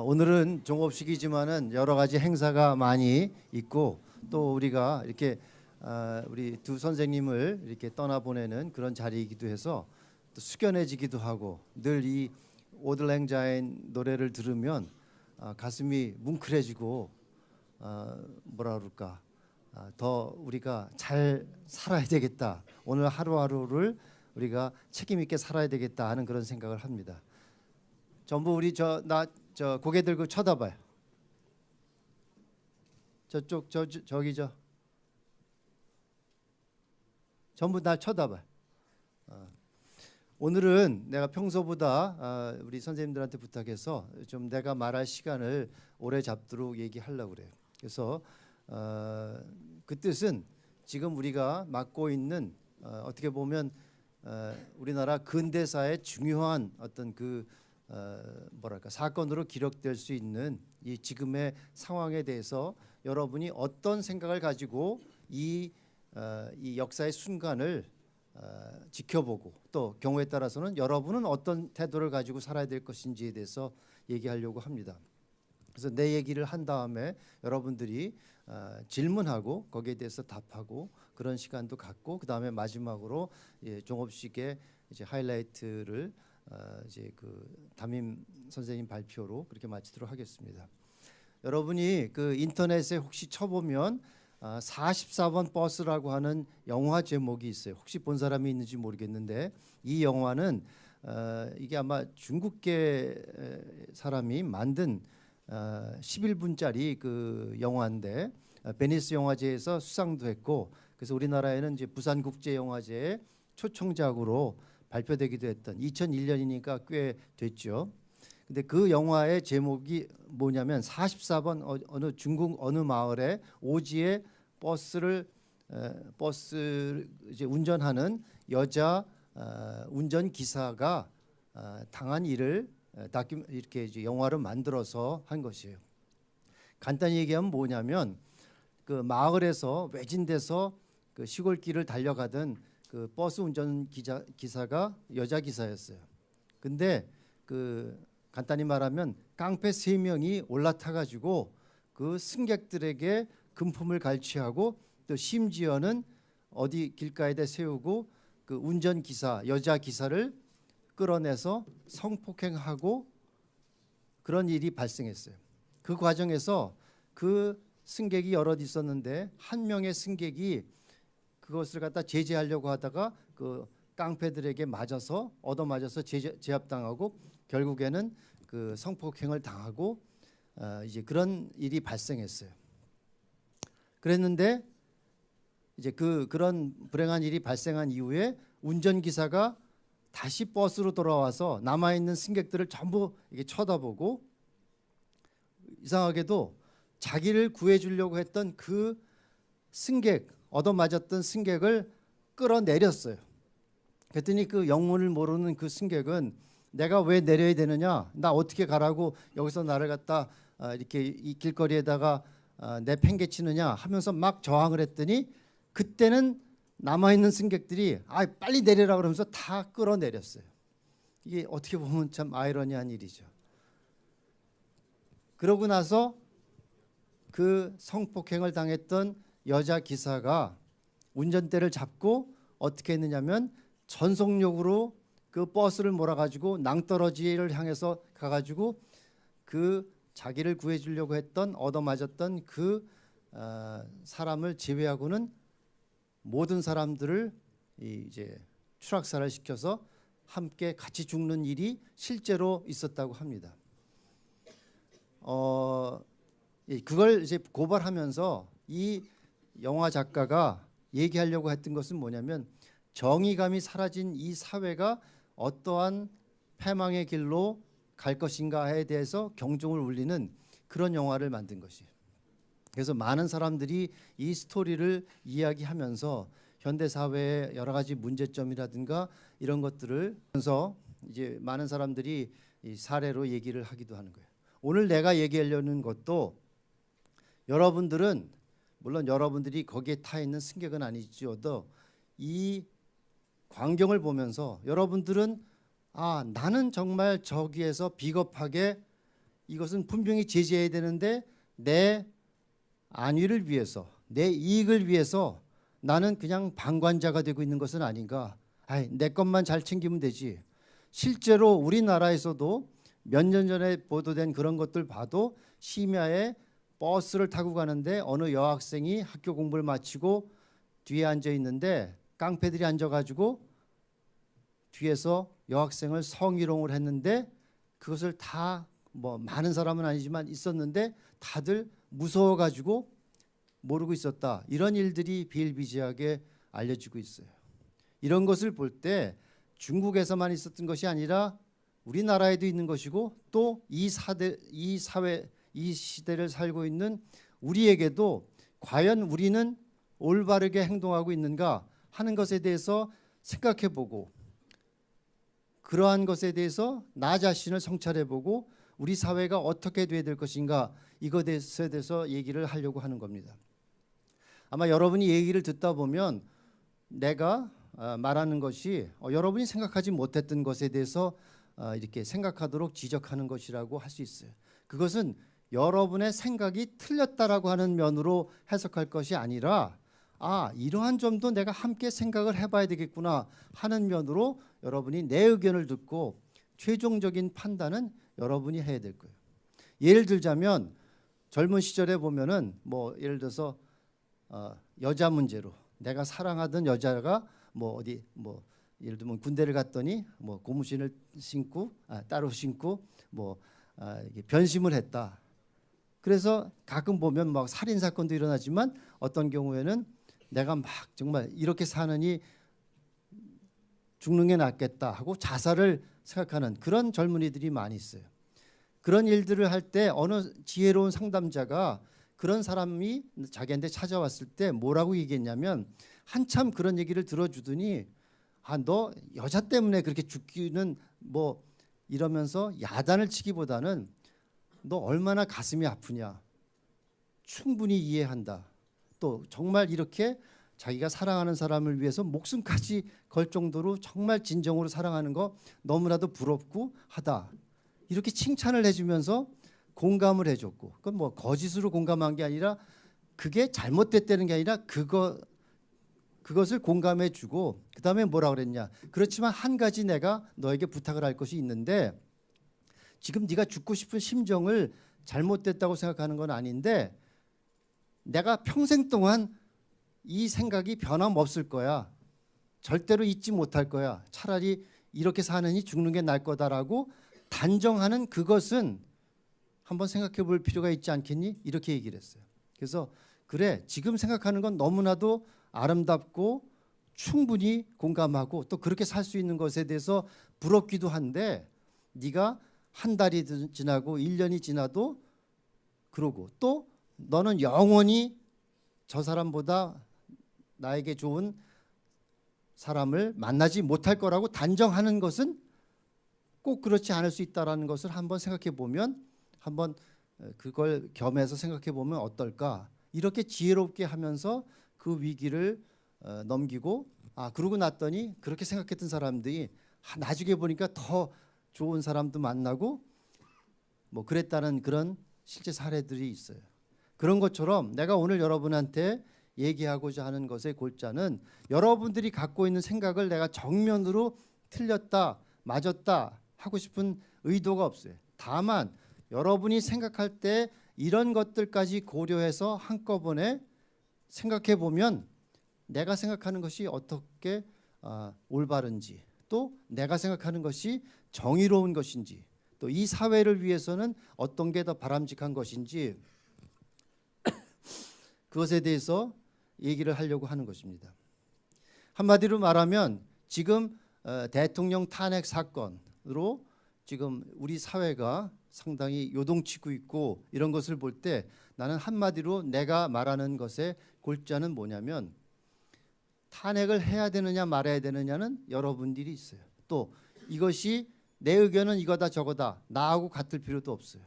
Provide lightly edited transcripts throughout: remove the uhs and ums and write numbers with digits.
오늘은 종업식이지만은 여러 가지 행사가 많이 있고 또 우리가 이렇게 우리 두 선생님을 이렇게 떠나보내는 그런 자리이기도 해서 또 숙연해지기도 하고 늘 이 오들랭자인 노래를 들으면 가슴이 뭉클해지고 뭐라 그럴까 더 우리가 잘 살아야 되겠다. 오늘 하루하루를 우리가 책임 있게 살아야 되겠다 하는 그런 생각을 합니다. 전부 우리 저 고개 들고 쳐다봐요. 저쪽 저기 전부 날 쳐다봐요. 오늘은 내가 평소보다 우리 선생님들한테 부탁해서 좀 내가 말할 시간을 오래 잡도록 얘기하려고 그래요. 그래서 그 뜻은 지금 우리가 맡고 있는 어떻게 보면 우리나라 근대사의 중요한 어떤 그 뭐랄까 사건으로 기록될 수 있는 이 지금의 상황에 대해서 여러분이 어떤 생각을 가지고 이 역사의 순간을 지켜보고 또 경우에 따라서는 여러분은 어떤 태도를 가지고 살아야 될 것인지에 대해서 얘기하려고 합니다. 그래서 내 얘기를 한 다음에 여러분들이 질문하고 거기에 대해서 답하고 그런 시간도 갖고 그 다음에 마지막으로 종업식의 이제 하이라이트를 이제 그 담임 선생님 발표로 그렇게 마치도록 하겠습니다. 여러분이 그 인터넷에 혹시 쳐보면 44번 버스라고 하는 영화 제목이 있어요. 혹시 본 사람이 있는지 모르겠는데 이 영화는 이게 아마 중국계 사람이 만든 11분짜리 그 영화인데 베니스 영화제에서 수상도 했고 그래서 우리나라에는 이제 부산국제영화제에 초청작으로 발표되기도 했던 2001년이니까 꽤 됐죠. 근데 그 영화의 제목이 뭐냐면 44번 어느 중국 어느 마을에 오지에 버스 이제 운전하는 여자 운전 기사가 당한 일을 이렇게 이제 영화로 만들어서 한 것이에요. 간단히 얘기하면 뭐냐면 그 마을에서 외진데서 그 시골길을 달려가던 그 버스 운전 기사가 여자 기사였어요. 근데 그 간단히 말하면 깡패 3명이 올라타 가지고 그 승객들에게 금품을 갈취하고 또 심지어는 어디 길가에다 세우고 그 운전 기사 여자 기사를 끌어내서 성폭행하고 그런 일이 발생했어요. 그 과정에서 그 승객이 여럿 있었는데 한 명의 승객이 그것을 갖다 제재하려고 하다가 그 깡패들에게 얻어맞아서 제압당하고 결국에는 그 성폭행을 당하고 이제 그런 일이 발생했어요. 그랬는데 이제 그런 불행한 일이 발생한 이후에 운전기사가 다시 버스로 돌아와서 남아있는 승객들을 전부 이렇게 쳐다보고 이상하게도 자기를 구해주려고 했던 그 얻어맞았던 승객을 끌어내렸어요. 그랬더니 그 영문을 모르는 그 승객은 내가 왜 내려야 되느냐, 나 어떻게 가라고 여기서 나를 갖다 이렇게 이 길거리에다가 내팽개치느냐 하면서 막 저항을 했더니 그때는 남아있는 승객들이 빨리 내리라 그러면서 다 끌어내렸어요. 이게 어떻게 보면 참 아이러니한 일이죠. 그러고 나서 그 성폭행을 당했던 여자 기사가 운전대를 잡고 어떻게 했느냐면 전속력으로 그 버스를 몰아가지고 낭떠러지를 향해서 가가지고 그 자기를 구해주려고 했던 얻어맞았던 그 사람을 제외하고는 모든 사람들을 이제 추락사를 시켜서 함께 같이 죽는 일이 실제로 있었다고 합니다. 그걸 이제 고발하면서 이 영화 작가가 얘기하려고 했던 것은 뭐냐면 정의감이 사라진 이 사회가 어떠한 패망의 길로 갈 것인가에 대해서 경종을 울리는 그런 영화를 만든 것이에요. 그래서 많은 사람들이 이 스토리를 이야기하면서 현대 사회의 여러 가지 문제점이라든가 이런 것들을 하면서 이제 많은 사람들이 이 사례로 얘기를 하기도 하는 거예요. 오늘 내가 얘기하려는 것도 여러분들은 물론 여러분들이 거기에 타 있는 승객은 아니지어도 이 광경을 보면서 여러분들은 나는 정말 저기에서 비겁하게 이것은 분명히 제재해야 되는데 내 안위를 위해서, 내 이익을 위해서 나는 그냥 방관자가 되고 있는 것은 아닌가. 아이, 내 것만 잘 챙기면 되지. 실제로 우리나라에서도 몇 년 전에 보도된 그런 것들 봐도 심야에 버스를 타고 가는데 어느 여학생이 학교 공부를 마치고 뒤에 앉아 있는데 깡패들이 앉아가지고 뒤에서 여학생을 성희롱을 했는데 그것을 다 뭐 많은 사람은 아니지만 있었는데 다들 무서워가지고 모르고 있었다. 이런 일들이 비일비재하게 알려지고 있어요. 이런 것을 볼 때 중국에서만 있었던 것이 아니라 우리나라에도 있는 것이고 또 이 사회, 이 시대를 살고 있는 우리에게도 과연 우리는 올바르게 행동하고 있는가 하는 것에 대해서 생각해보고 그러한 것에 대해서 나 자신을 성찰해보고 우리 사회가 어떻게 돼야 될 것인가 이것에 대해서 얘기를 하려고 하는 겁니다. 아마 여러분이 얘기를 듣다 보면 내가 말하는 것이 여러분이 생각하지 못했던 것에 대해서 이렇게 생각하도록 지적하는 것이라고 할 수 있어요. 그것은 여러분의 생각이 틀렸다라고 하는 면으로 해석할 것이 아니라 이러한 점도 내가 함께 생각을 해봐야 되겠구나 하는 면으로 여러분이 내 의견을 듣고 최종적인 판단은 여러분이 해야 될 거예요. 예를 들자면 젊은 시절에 보면은 뭐 예를 들어서 여자 문제로 내가 사랑하던 여자가 뭐 어디 뭐 예를 들면 군대를 갔더니 뭐 고무신을 신고 따로 신고 뭐 이게 변심을 했다. 그래서 가끔 보면 막 살인 사건도 일어나지만 어떤 경우에는 내가 막 정말 이렇게 사느니 죽는 게 낫겠다 하고 자살을 생각하는 그런 젊은이들이 많이 있어요. 그런 일들을 할 때 어느 지혜로운 상담자가 그런 사람이 자기한테 찾아왔을 때 뭐라고 얘기했냐면 한참 그런 얘기를 들어주더니 너 여자 때문에 그렇게 죽기는 뭐 이러면서 야단을 치기보다는 너 얼마나 가슴이 아프냐 충분히 이해한다. 또 정말 이렇게 자기가 사랑하는 사람을 위해서 목숨까지 걸 정도로 정말 진정으로 사랑하는 거 너무나도 부럽고 하다. 이렇게 칭찬을 해주면서 공감을 해줬고 그건 뭐 거짓으로 공감한 게 아니라 그게 잘못됐다는 게 아니라 그것을 공감해주고 그 다음에 뭐라 그랬냐. 그렇지만 한 가지 내가 너에게 부탁을 할 것이 있는데 지금 네가 죽고 싶은 심정을 잘못됐다고 생각하는 건 아닌데 내가 평생 동안 이 생각이 변함없을 거야. 절대로 잊지 못할 거야. 차라리 이렇게 사느니 죽는 게 나을 거다라고 단정하는 그것은 한번 생각해 볼 필요가 있지 않겠니? 이렇게 얘기를 했어요. 그래서 그래 지금 생각하는 건 너무나도 아름답고 충분히 공감하고 또 그렇게 살 수 있는 것에 대해서 부럽기도 한데 네가 한 달이 지나고 1년이 지나도 그러고 또 너는 영원히 저 사람보다 나에게 좋은 사람을 만나지 못할 거라고 단정하는 것은 꼭 그렇지 않을 수 있다라는 것을 한번 생각해 보면 한번 그걸 겸해서 생각해 보면 어떨까 이렇게 지혜롭게 하면서 그 위기를 넘기고 그러고 났더니 그렇게 생각했던 사람들이 나중에 보니까 더 좋은 사람도 만나고 뭐 그랬다는 그런 실제 사례들이 있어요. 그런 것처럼 내가 오늘 여러분한테 얘기하고자 하는 것의 골자는 여러분들이 갖고 있는 생각을 내가 정면으로 틀렸다 맞았다 하고 싶은 의도가 없어요. 다만 여러분이 생각할 때 이런 것들까지 고려해서 한꺼번에 생각해 보면 내가 생각하는 것이 어떻게 올바른지 또 내가 생각하는 것이 정의로운 것인지 또 이 사회를 위해서는 어떤 게 더 바람직한 것인지 그것에 대해서 얘기를 하려고 하는 것입니다. 한마디로 말하면 지금 대통령 탄핵 사건으로 지금 우리 사회가 상당히 요동치고 있고 이런 것을 볼 때 나는 한마디로 내가 말하는 것의 골자는 뭐냐면 탄핵을 해야 되느냐 말아야 되느냐는 여러분들이 있어요. 또 이것이 내 의견은 이거다 저거다 나하고 같을 필요도 없어요.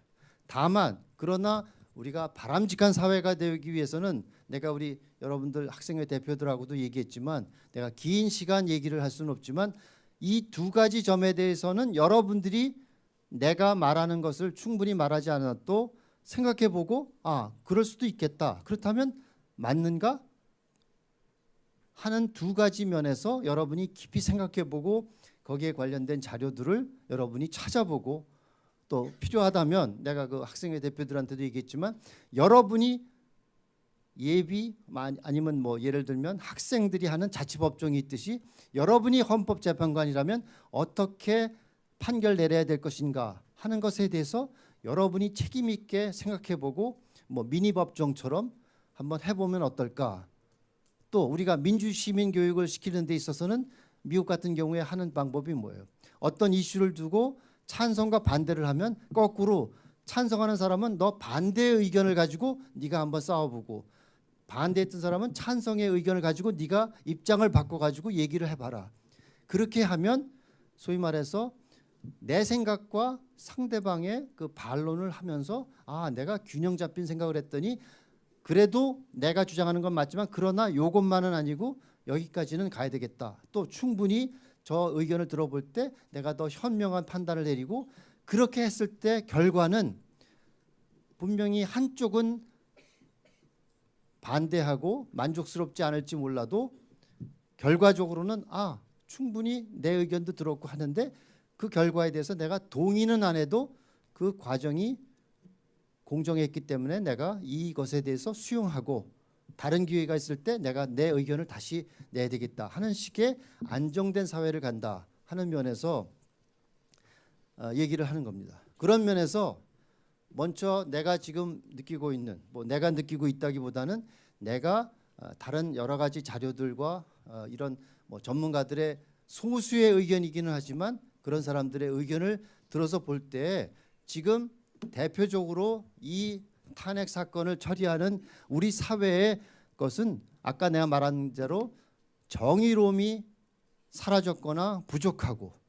다만 그러나 우리가 바람직한 사회가 되기 위해서는 내가 우리 여러분들 학생회 대표들하고도 얘기했지만 내가 긴 시간 얘기를 할 수는 없지만 이 두 가지 점에 대해서는 여러분들이 내가 말하는 것을 충분히 말하지 않아도 생각해보고 그럴 수도 있겠다. 그렇다면 맞는가? 하는 두 가지 면에서 여러분이 깊이 생각해보고 거기에 관련된 자료들을 여러분이 찾아보고 또 필요하다면 내가 그 학생회 대표들한테도 얘기했지만 여러분이 예비 아니면 뭐 예를 들면 학생들이 하는 자치법정이 있듯이 여러분이 헌법재판관이라면 어떻게 판결 내려야 될 것인가 하는 것에 대해서 여러분이 책임 있게 생각해보고 뭐 미니법정처럼 한번 해보면 어떨까. 또 우리가 민주시민 교육을 시키는 데 있어서는 미국 같은 경우에 하는 방법이 뭐예요? 어떤 이슈를 두고 찬성과 반대를 하면 거꾸로 찬성하는 사람은 너 반대의 의견을 가지고 네가 한번 싸워보고 반대했던 사람은 찬성의 의견을 가지고 네가 입장을 바꿔가지고 얘기를 해봐라. 그렇게 하면 소위 말해서 내 생각과 상대방의 그 반론을 하면서 내가 균형 잡힌 생각을 했더니 그래도 내가 주장하는 건 맞지만 그러나 요것만은 아니고 여기까지는 가야 되겠다. 또 충분히 저 의견을 들어볼 때 내가 더 현명한 판단을 내리고 그렇게 했을 때 결과는 분명히 한쪽은 반대하고 만족스럽지 않을지 몰라도 결과적으로는 충분히 내 의견도 들었고 하는데 그 결과에 대해서 내가 동의는 안 해도 그 과정이 공정했기 때문에 내가 이것에 대해서 수용하고 다른 기회가 있을 때 내가 내 의견을 다시 내야 되겠다 하는 식의 안정된 사회를 간다 하는 면에서 얘기를 하는 겁니다. 그런 면에서 먼저 내가 지금 느끼고 있는 내가 느끼고 있다기보다는 내가 다른 여러 가지 자료들과 이런 전문가들의 소수의 의견이기는 하지만 그런 사람들의 의견을 들어서 볼 때 지금 대표적으로 이 탄핵 사건을 처리하는 우리 사회의 것은 아까 내가 말한 대로 정의로움이 사라졌거나 부족하고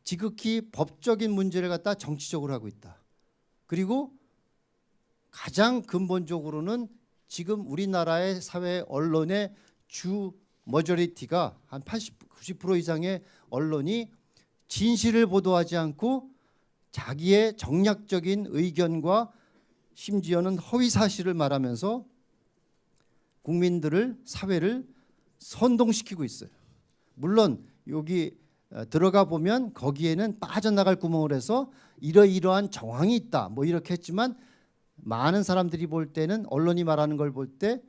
지극히 법적인 문제를 갖다 정치적으로 하고 있다. 그리고 가장 근본적으로는 지금 우리나라의 사회 언론의 주 머저리티가 한 80, 90% 이상의 언론이 진실을 보도하지 않고 자기의 정략적인 의견과 심지어는 허위 사실을 말하면서 국민들을 사회를 선동시키고 있어요. 물론 여기 들어가 보면 거기에는 빠져나갈 구멍을 해서 이러이러한 정황이 있다 이렇게 했지만 많은 사람들이 볼 때는 언론이 말하는 걸 볼 때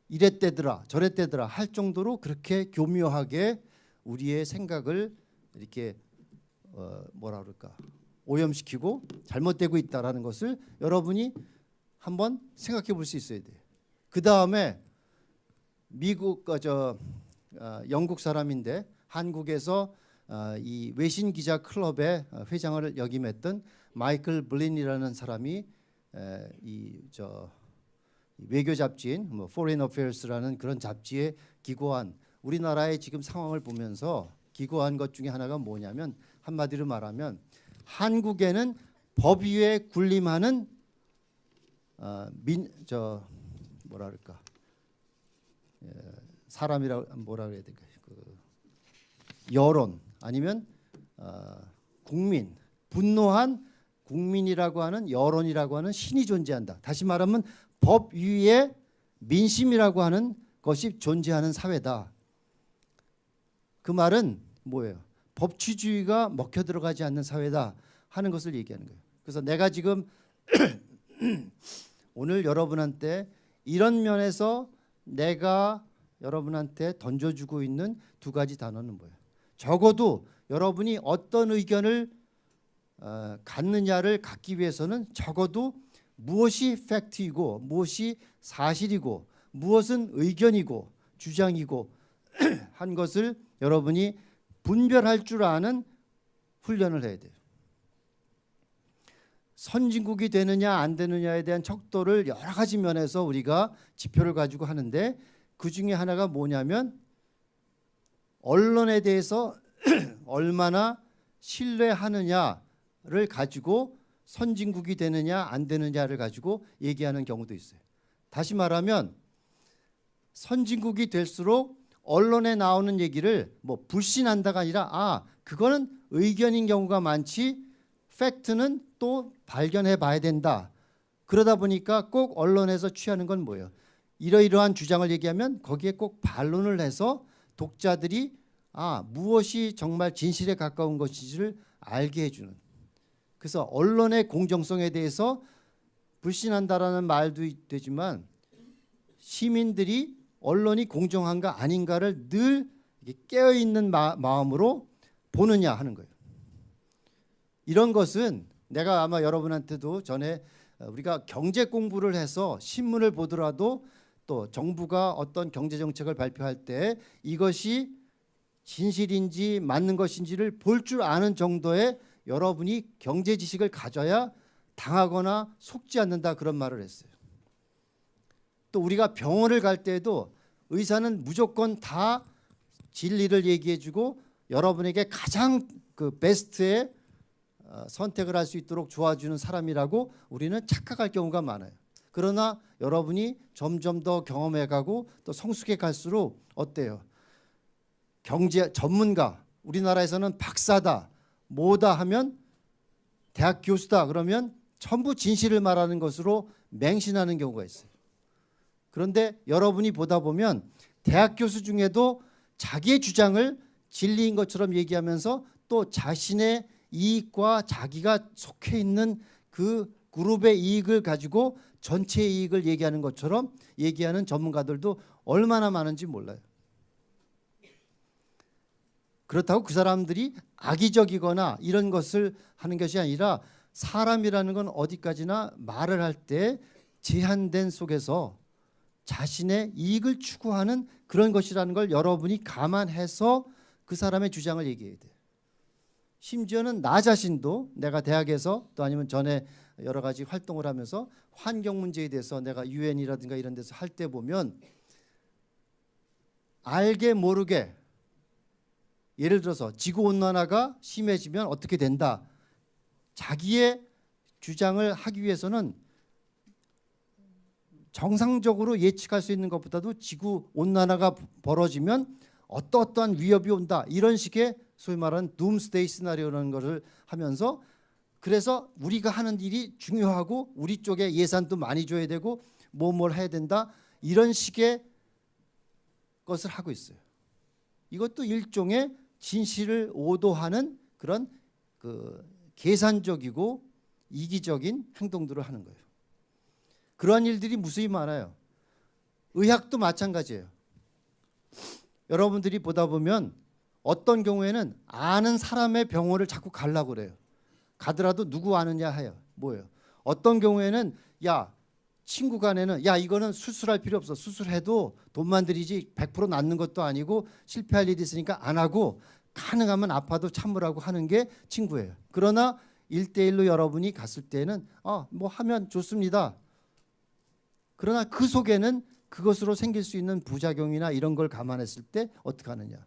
이랬대더라 저랬대더라 할 정도로 그렇게 교묘하게 우리의 생각을 이렇게 뭐라 그럴까 오염시키고 잘못되고 있다라는 것을 여러분이 한번 생각해 볼 수 있어야 돼요. 그 다음에 미국 영국 사람인데 한국에서 이 외신 기자 클럽의 회장을 역임했던 마이클 블린이라는 사람이 외교 잡지인 Foreign Affairs라는 그런 잡지에 기고한 우리나라의 지금 상황을 보면서 기고한 것 중에 하나가 뭐냐면 한마디로 말하면 한국에는 법 위에 군림하는 뭐라 그럴까 사람이라 뭐라 그래야 될까 여론 아니면 국민 분노한 국민이라고 하는 여론이라고 하는 신이 존재한다. 다시 말하면 법 위에 민심이라고 하는 것이 존재하는 사회다. 그 말은 뭐예요? 법치주의가 먹혀 들어가지 않는 사회다 하는 것을 얘기하는 거예요. 그래서 내가 지금 오늘 여러분한테 이런 면에서 내가 여러분한테 던져주고 있는 두 가지 단어는 뭐예요? 적어도 여러분이 어떤 의견을 갖느냐를 갖기 위해서는 적어도 무엇이 팩트이고 무엇이 사실이고 무엇은 의견이고 주장이고 한 것을 여러분이 분별할 줄 아는 훈련을 해야 돼요. 선진국이 되느냐 안 되느냐에 대한 척도를 여러 가지 면에서 우리가 지표를 가지고 하는데 그 중에 하나가 뭐냐면 언론에 대해서 얼마나 신뢰하느냐를 가지고 선진국이 되느냐 안 되느냐를 가지고 얘기하는 경우도 있어요. 다시 말하면 선진국이 될수록 언론에 나오는 얘기를 뭐 불신한다가 아니라 그거는 의견인 경우가 많지 팩트는 또 발견해 봐야 된다. 그러다 보니까 꼭 언론에서 취하는 건 뭐예요? 이러이러한 주장을 얘기하면 거기에 꼭 반론을 해서 독자들이 무엇이 정말 진실에 가까운 것인지를 알게 해주는. 그래서 언론의 공정성에 대해서 불신한다라는 말도 되지만 시민들이 언론이 공정한가 아닌가를 늘 깨어있는 마음으로 보느냐 하는 거예요. 이런 것은 내가 아마 여러분한테도 전에 우리가 경제 공부를 해서 신문을 보더라도 또 정부가 어떤 경제 정책을 발표할 때 이것이 진실인지 맞는 것인지를 볼 줄 아는 정도의 여러분이 경제 지식을 가져야 당하거나 속지 않는다 그런 말을 했어요. 또 우리가 병원을 갈 때에도 의사는 무조건 다 진리를 얘기해주고 여러분에게 가장 그 베스트의 선택을 할 수 있도록 도와주는 사람이라고 우리는 착각할 경우가 많아요. 그러나 여러분이 점점 더 경험해가고 또 성숙해 갈수록 어때요? 경제 전문가, 우리나라에서는 박사다, 뭐다 하면 대학 교수다 그러면 전부 진실을 말하는 것으로 맹신하는 경우가 있어요. 그런데 여러분이 보다 보면 대학 교수 중에도 자기의 주장을 진리인 것처럼 얘기하면서 또 자신의 이익과 자기가 속해 있는 그 그룹의 이익을 가지고 전체의 이익을 얘기하는 것처럼 얘기하는 전문가들도 얼마나 많은지 몰라요. 그렇다고 그 사람들이 악의적이거나 이런 것을 하는 것이 아니라 사람이라는 건 어디까지나 말을 할 때 제한된 속에서 자신의 이익을 추구하는 그런 것이라는 걸 여러분이 감안해서 그 사람의 주장을 얘기해야 돼요. 심지어는 나 자신도 내가 대학에서 또 아니면 전에 여러 가지 활동을 하면서 환경 문제에 대해서 내가 유엔이라든가 이런 데서 할 때 보면 알게 모르게 예를 들어서 지구온난화가 심해지면 어떻게 된다. 자기의 주장을 하기 위해서는 정상적으로 예측할 수 있는 것보다도 지구온난화가 벌어지면 어떠한 위협이 온다. 이런 식의 소위 말하는 둠스데이 시나리오라는 것을 하면서 그래서 우리가 하는 일이 중요하고 우리 쪽에 예산도 많이 줘야 되고 뭘 해야 된다. 이런 식의 것을 하고 있어요. 이것도 일종의 진실을 오도하는 그런 그 계산적이고 이기적인 행동들을 하는 거예요. 그러한 일들이 무수히 많아요. 의학도 마찬가지예요. 여러분들이 보다 보면 어떤 경우에는 아는 사람의 병원을 자꾸 가려고 그래요. 가더라도 누구 아느냐 해요. 뭐예요? 어떤 경우에는 친구 간에는 이거는 수술할 필요 없어. 수술해도 돈만 들이지 100% 낫는 것도 아니고 실패할 일이 있으니까 안 하고 가능하면 아파도 참으라고 하는 게 친구예요. 그러나 1대1로 여러분이 갔을 때는 뭐 하면 좋습니다. 그러나 그 속에는 그것으로 생길 수 있는 부작용이나 이런 걸 감안했을 때 어떻게 하느냐.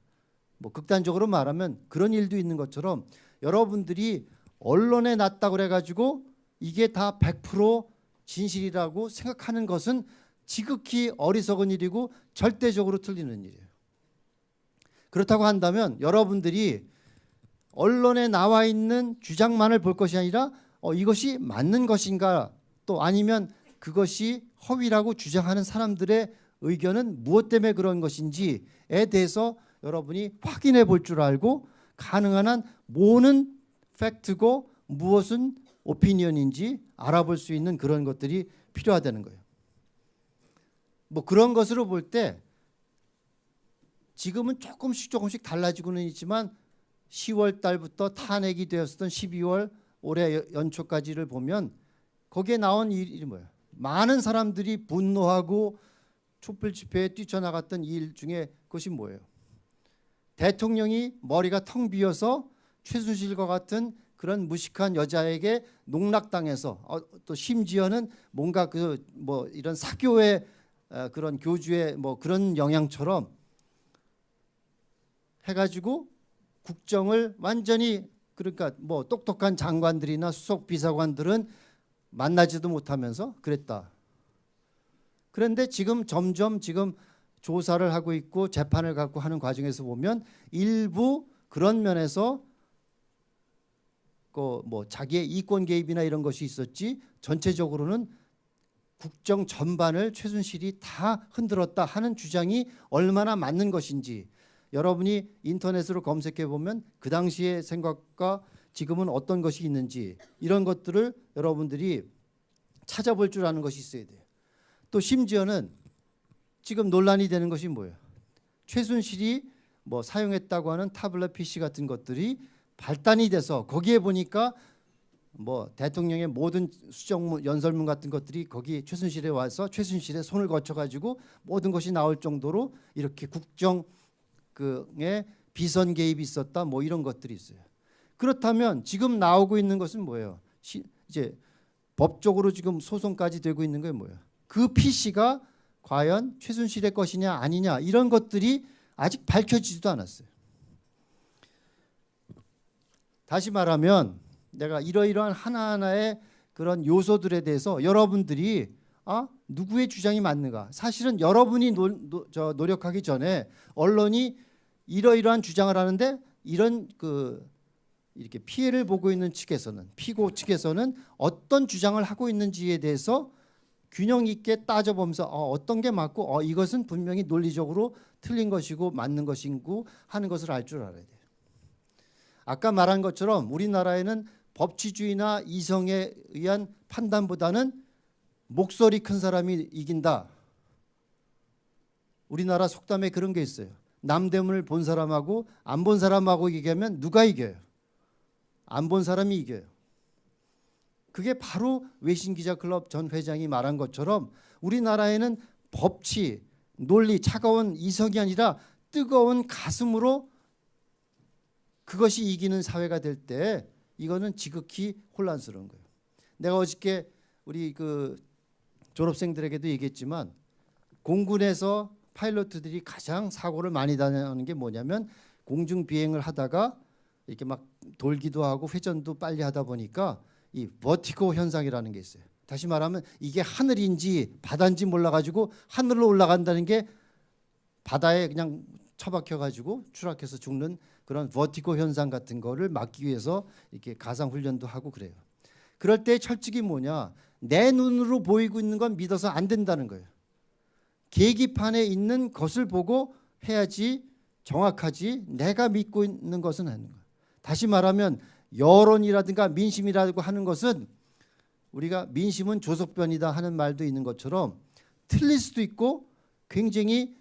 뭐 극단적으로 말하면 그런 일도 있는 것처럼 여러분들이 언론에 났다고 그래가지고 이게 다 100% 진실이라고 생각하는 것은 지극히 어리석은 일이고 절대적으로 틀리는 일이에요. 그렇다고 한다면 여러분들이 언론에 나와 있는 주장만을 볼 것이 아니라 이것이 맞는 것인가 또 아니면 그것이 허위라고 주장하는 사람들의 의견은 무엇 때문에 그런 것인지에 대해서 여러분이 확인해 볼 줄 알고 가능한 한 뭐는 팩트고 무엇은 오피니언인지 알아볼 수 있는 그런 것들이 필요하다는 거예요. 뭐 그런 것으로 볼 때 지금은 조금씩 달라지고는 있지만 10월 달부터 탄핵이 되었던 12월 올해 연초까지를 보면 거기에 나온 일이 뭐예요? 많은 사람들이 분노하고 촛불 집회에 뛰쳐나갔던 일 중에 그것이 뭐예요? 대통령이 머리가 텅 비어서 최순실과 같은 그런 무식한 여자에게 농락당해서 또 심지어는 뭔가 그 뭐 이런 사교의 그런 교주의 뭐 그런 영향처럼 해가지고 국정을 완전히 그러니까 뭐 똑똑한 장관들이나 수석 비서관들은 만나지도 못하면서 그랬다. 그런데 지금 점점 조사를 하고 있고 재판을 갖고 하는 과정에서 보면 일부 그런 면에서 그 뭐 자기의 이권 개입이나 이런 것이 있었지 전체적으로는 국정 전반을 최순실이 다 흔들었다 하는 주장이 얼마나 맞는 것인지 여러분이 인터넷으로 검색해 보면 그 당시의 생각과 지금은 어떤 것이 있는지 이런 것들을 여러분들이 찾아볼 줄 아는 것이 있어야 돼요. 또 심지어는 지금 논란이 되는 것이 뭐예요? 최순실이 뭐 사용했다고 하는 타블렛 PC 같은 것들이 발단이 돼서 거기에 보니까 뭐 대통령의 모든 수정문, 연설문 같은 것들이 거기 최순실에 와서 최순실의 손을 거쳐가지고 모든 것이 나올 정도로 이렇게 국정에 비선 개입이 있었다 뭐 이런 것들이 있어요. 그렇다면 지금 나오고 있는 것은 뭐예요? 이제 법적으로 지금 소송까지 되고 있는 게 뭐예요? 그 PC가 과연 최순실의 것이냐 아니냐 이런 것들이 아직 밝혀지지도 않았어요. 다시 말하면 내가 이러이러한 하나하나의 그런 요소들에 대해서 여러분들이 누구의 주장이 맞는가? 사실은 여러분이 노력하기 전에 언론이 이러이러한 주장을 하는데 이런 이렇게 피해를 보고 있는 측에서는 피고 측에서는 어떤 주장을 하고 있는지에 대해서 균형 있게 따져보면서 어떤 게 맞고 이것은 분명히 논리적으로 틀린 것이고 맞는 것이고 하는 것을 알 줄 알아야 돼요. 아까 말한 것처럼 우리나라에는 법치주의나 이성에 의한 판단보다는 목소리 큰 사람이 이긴다. 우리나라 속담에 그런 게 있어요. 남대문을 본 사람하고 안 본 사람하고 얘기하면 누가 이겨요? 안 본 사람이 이겨요. 그게 바로 외신기자클럽 전 회장이 말한 것처럼 우리나라에는 법치, 논리, 차가운 이성이 아니라 뜨거운 가슴으로 그것이 이기는 사회가 될 때 이거는 지극히 혼란스러운 거예요. 내가 어저께 우리 졸업생들에게도 얘기했지만 공군에서 파일럿들이 가장 사고를 많이 당하는 게 뭐냐면 공중 비행을 하다가 이렇게 막 돌기도 하고 회전도 빨리 하다 보니까 이 버티고 현상이라는 게 있어요. 다시 말하면 이게 하늘인지 바다인지 몰라가지고 하늘로 올라간다는 게 바다에 그냥 처박혀가지고 추락해서 죽는 그런 버티고 현상 같은 거를 막기 위해서 이렇게 가상 훈련도 하고 그래요. 그럴 때 철칙이 뭐냐? 내 눈으로 보이고 있는 건 믿어서 안 된다는 거예요. 계기판에 있는 것을 보고 해야지 정확하지 내가 믿고 있는 것은 아닌 거예요. 다시 말하면 여론이라든가 민심이라고 하는 것은 우리가 민심은 조석변이다 하는 말도 있는 것처럼 틀릴 수도 있고 굉장히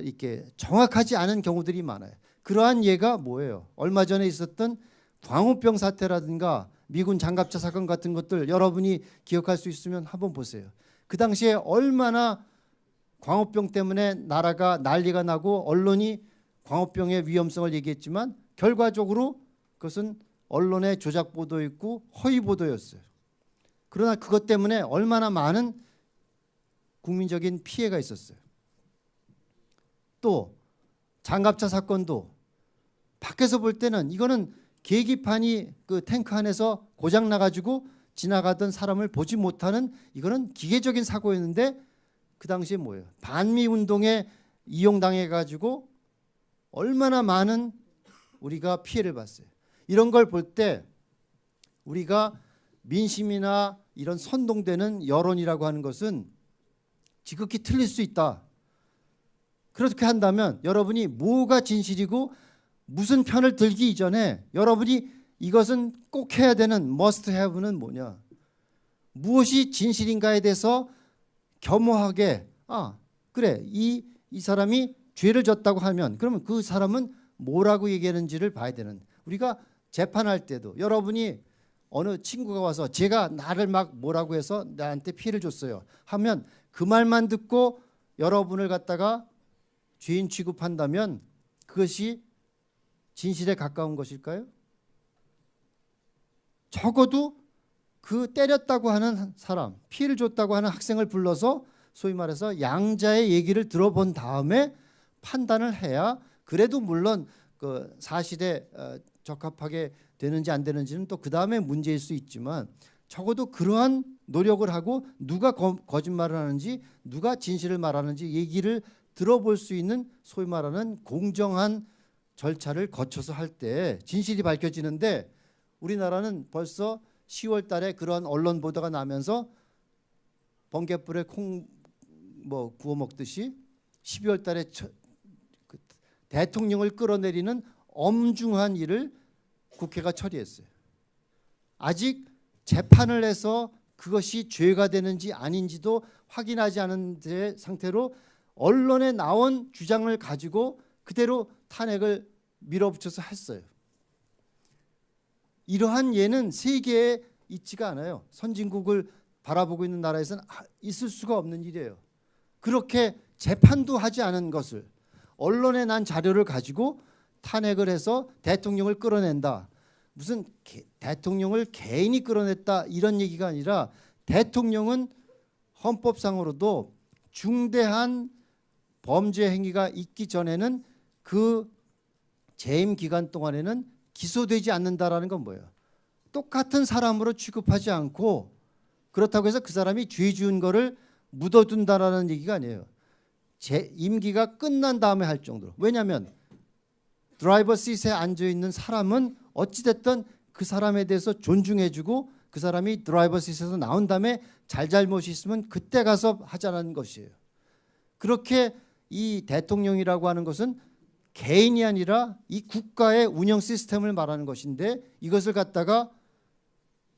이렇게 정확하지 않은 경우들이 많아요. 그러한 예가 뭐예요? 얼마 전에 있었던 광우병 사태라든가 미군 장갑차 사건 같은 것들 여러분이 기억할 수 있으면 한번 보세요. 그 당시에 얼마나 광우병 때문에 나라가 난리가 나고 언론이 광우병의 위험성을 얘기했지만 결과적으로 그것은 언론의 조작 보도였고 허위 보도였어요. 그러나 그것 때문에 얼마나 많은 국민적인 피해가 있었어요. 또 장갑차 사건도 밖에서 볼 때는 이거는 계기판이 그 탱크 안에서 고장 나가지고 지나가던 사람을 보지 못하는 이거는 기계적인 사고였는데 그 당시에 뭐예요? 반미 운동에 이용당해가지고 얼마나 많은 우리가 피해를 봤어요. 이런 걸 볼 때 우리가 민심이나 이런 선동되는 여론이라고 하는 것은 지극히 틀릴 수 있다. 그렇게 한다면 여러분이 뭐가 진실이고 무슨 편을 들기 이전에 여러분이 이것은 꼭 해야 되는 must have는 뭐냐? 무엇이 진실인가에 대해서 겸허하게 그래 이 사람이 죄를 졌다고 하면 그러면 그 사람은 뭐라고 얘기하는지를 봐야 되는 우리가 재판할 때도 여러분이 어느 친구가 와서 제가 나를 막 뭐라고 해서 나한테 피해를 줬어요 하면 그 말만 듣고 여러분을 갖다가 죄인 취급한다면 그것이 진실에 가까운 것일까요? 적어도 그 때렸다고 하는 사람, 피해를 줬다고 하는 학생을 불러서 소위 말해서 양자의 얘기를 들어본 다음에 판단을 해야 그래도 물론 그 사실에 적합하게 되는지 안 되는지는 또 그 다음에 문제일 수 있지만 적어도 그러한 노력을 하고 누가 거짓말을 하는지 누가 진실을 말하는지 얘기를 들어볼 수 있는 소위 말하는 공정한 절차를 거쳐서 할 때 진실이 밝혀지는데 우리나라는 벌써 10월 달에 그런 언론 보도가 나면서 번갯불에 콩 뭐 구워 먹듯이 12월 달에 그 대통령을 끌어내리는 엄중한 일을 국회가 처리했어요. 아직 재판을 해서 그것이 죄가 되는지 아닌지도 확인하지 않은 상태로 언론에 나온 주장을 가지고 그대로 탄핵을 밀어붙여서 했어요. 이러한 예는 세계에 있지가 않아요. 선진국을 바라보고 있는 나라에서는 있을 수가 없는 일이에요. 그렇게 재판도 하지 않은 것을 언론에 난 자료를 가지고 탄핵을 해서 대통령을 끌어낸다. 무슨 대통령을 개인이 끌어냈다 이런 얘기가 아니라 대통령은 헌법상으로도 중대한 범죄 행위가 있기 전에는 그 재임 기간 동안에는 기소되지 않는다라는 건 뭐예요? 똑같은 사람으로 취급하지 않고 그렇다고 해서 그 사람이 죄 지은 거를 묻어둔다라는 얘기가 아니에요. 제 임기가 끝난 다음에 할 정도로. 왜냐하면 드라이버 시트에 앉아있는 사람은 어찌됐든 그 사람에 대해서 존중해주고 그 사람이 드라이버 시트에서 나온 다음에 잘잘못이 있으면 그때 가서 하자는 것이에요. 그렇게 이 대통령이라고 하는 것은 개인이 아니라 이 국가의 운영 시스템을 말하는 것인데 이것을 갖다가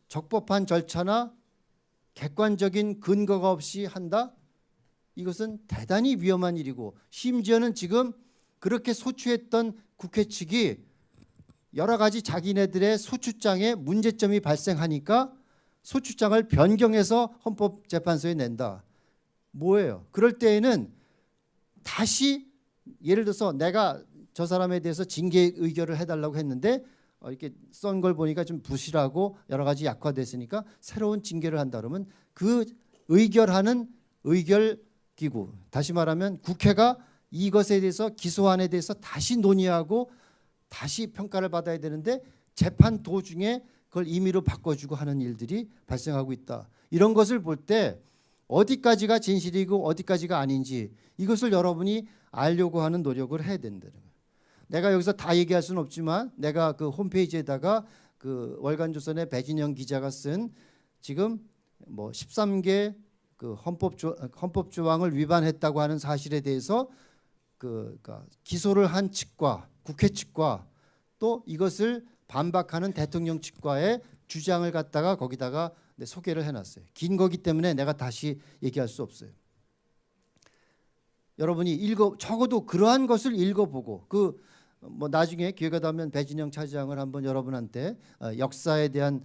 적법한 절차나 객관적인 근거가 없이 한다? 이것은 대단히 위험한 일이고 심지어는 지금 그렇게 소추했던 국회 측이 여러 가지 자기네들의 소추장에 문제점이 발생하니까 소추장을 변경해서 헌법재판소에 낸다. 뭐예요? 그럴 때에는 다시 예를 들어서 내가 저 사람에 대해서 징계 의결을 해달라고 했는데 이렇게 쓴 걸 보니까 좀 부실하고 여러 가지 약화됐으니까 새로운 징계를 한다 그러면 그 의결하는 의결기구 다시 말하면 국회가 이것에 대해서 기소안에 대해서 다시 논의하고 다시 평가를 받아야 되는데 재판 도중에 그걸 임의로 바꿔주고 하는 일들이 발생하고 있다. 이런 것을 볼 때 어디까지가 진실이고 어디까지가 아닌지 이것을 여러분이 알려고 하는 노력을 해야 된다는 거예요. 내가 여기서 다 얘기할 수는 없지만 내가 그 홈페이지에다가 그 월간조선의 배진영 기자가 쓴 지금 뭐 13개 그 헌법 조항을 위반했다고 하는 사실에 대해서 그러니까 기소를 한 측과 국회 측과 또 이것을 반박하는 대통령 측과의 주장을 갖다가 거기다가 소개를 해놨어요. 긴 거기 때문에 내가 다시 얘기할 수 없어요. 여러분이 적어도 그러한 것을 읽어보고 뭐 나중에 기회가 되면 배진영 차장을 한번 여러분한테 역사에 대한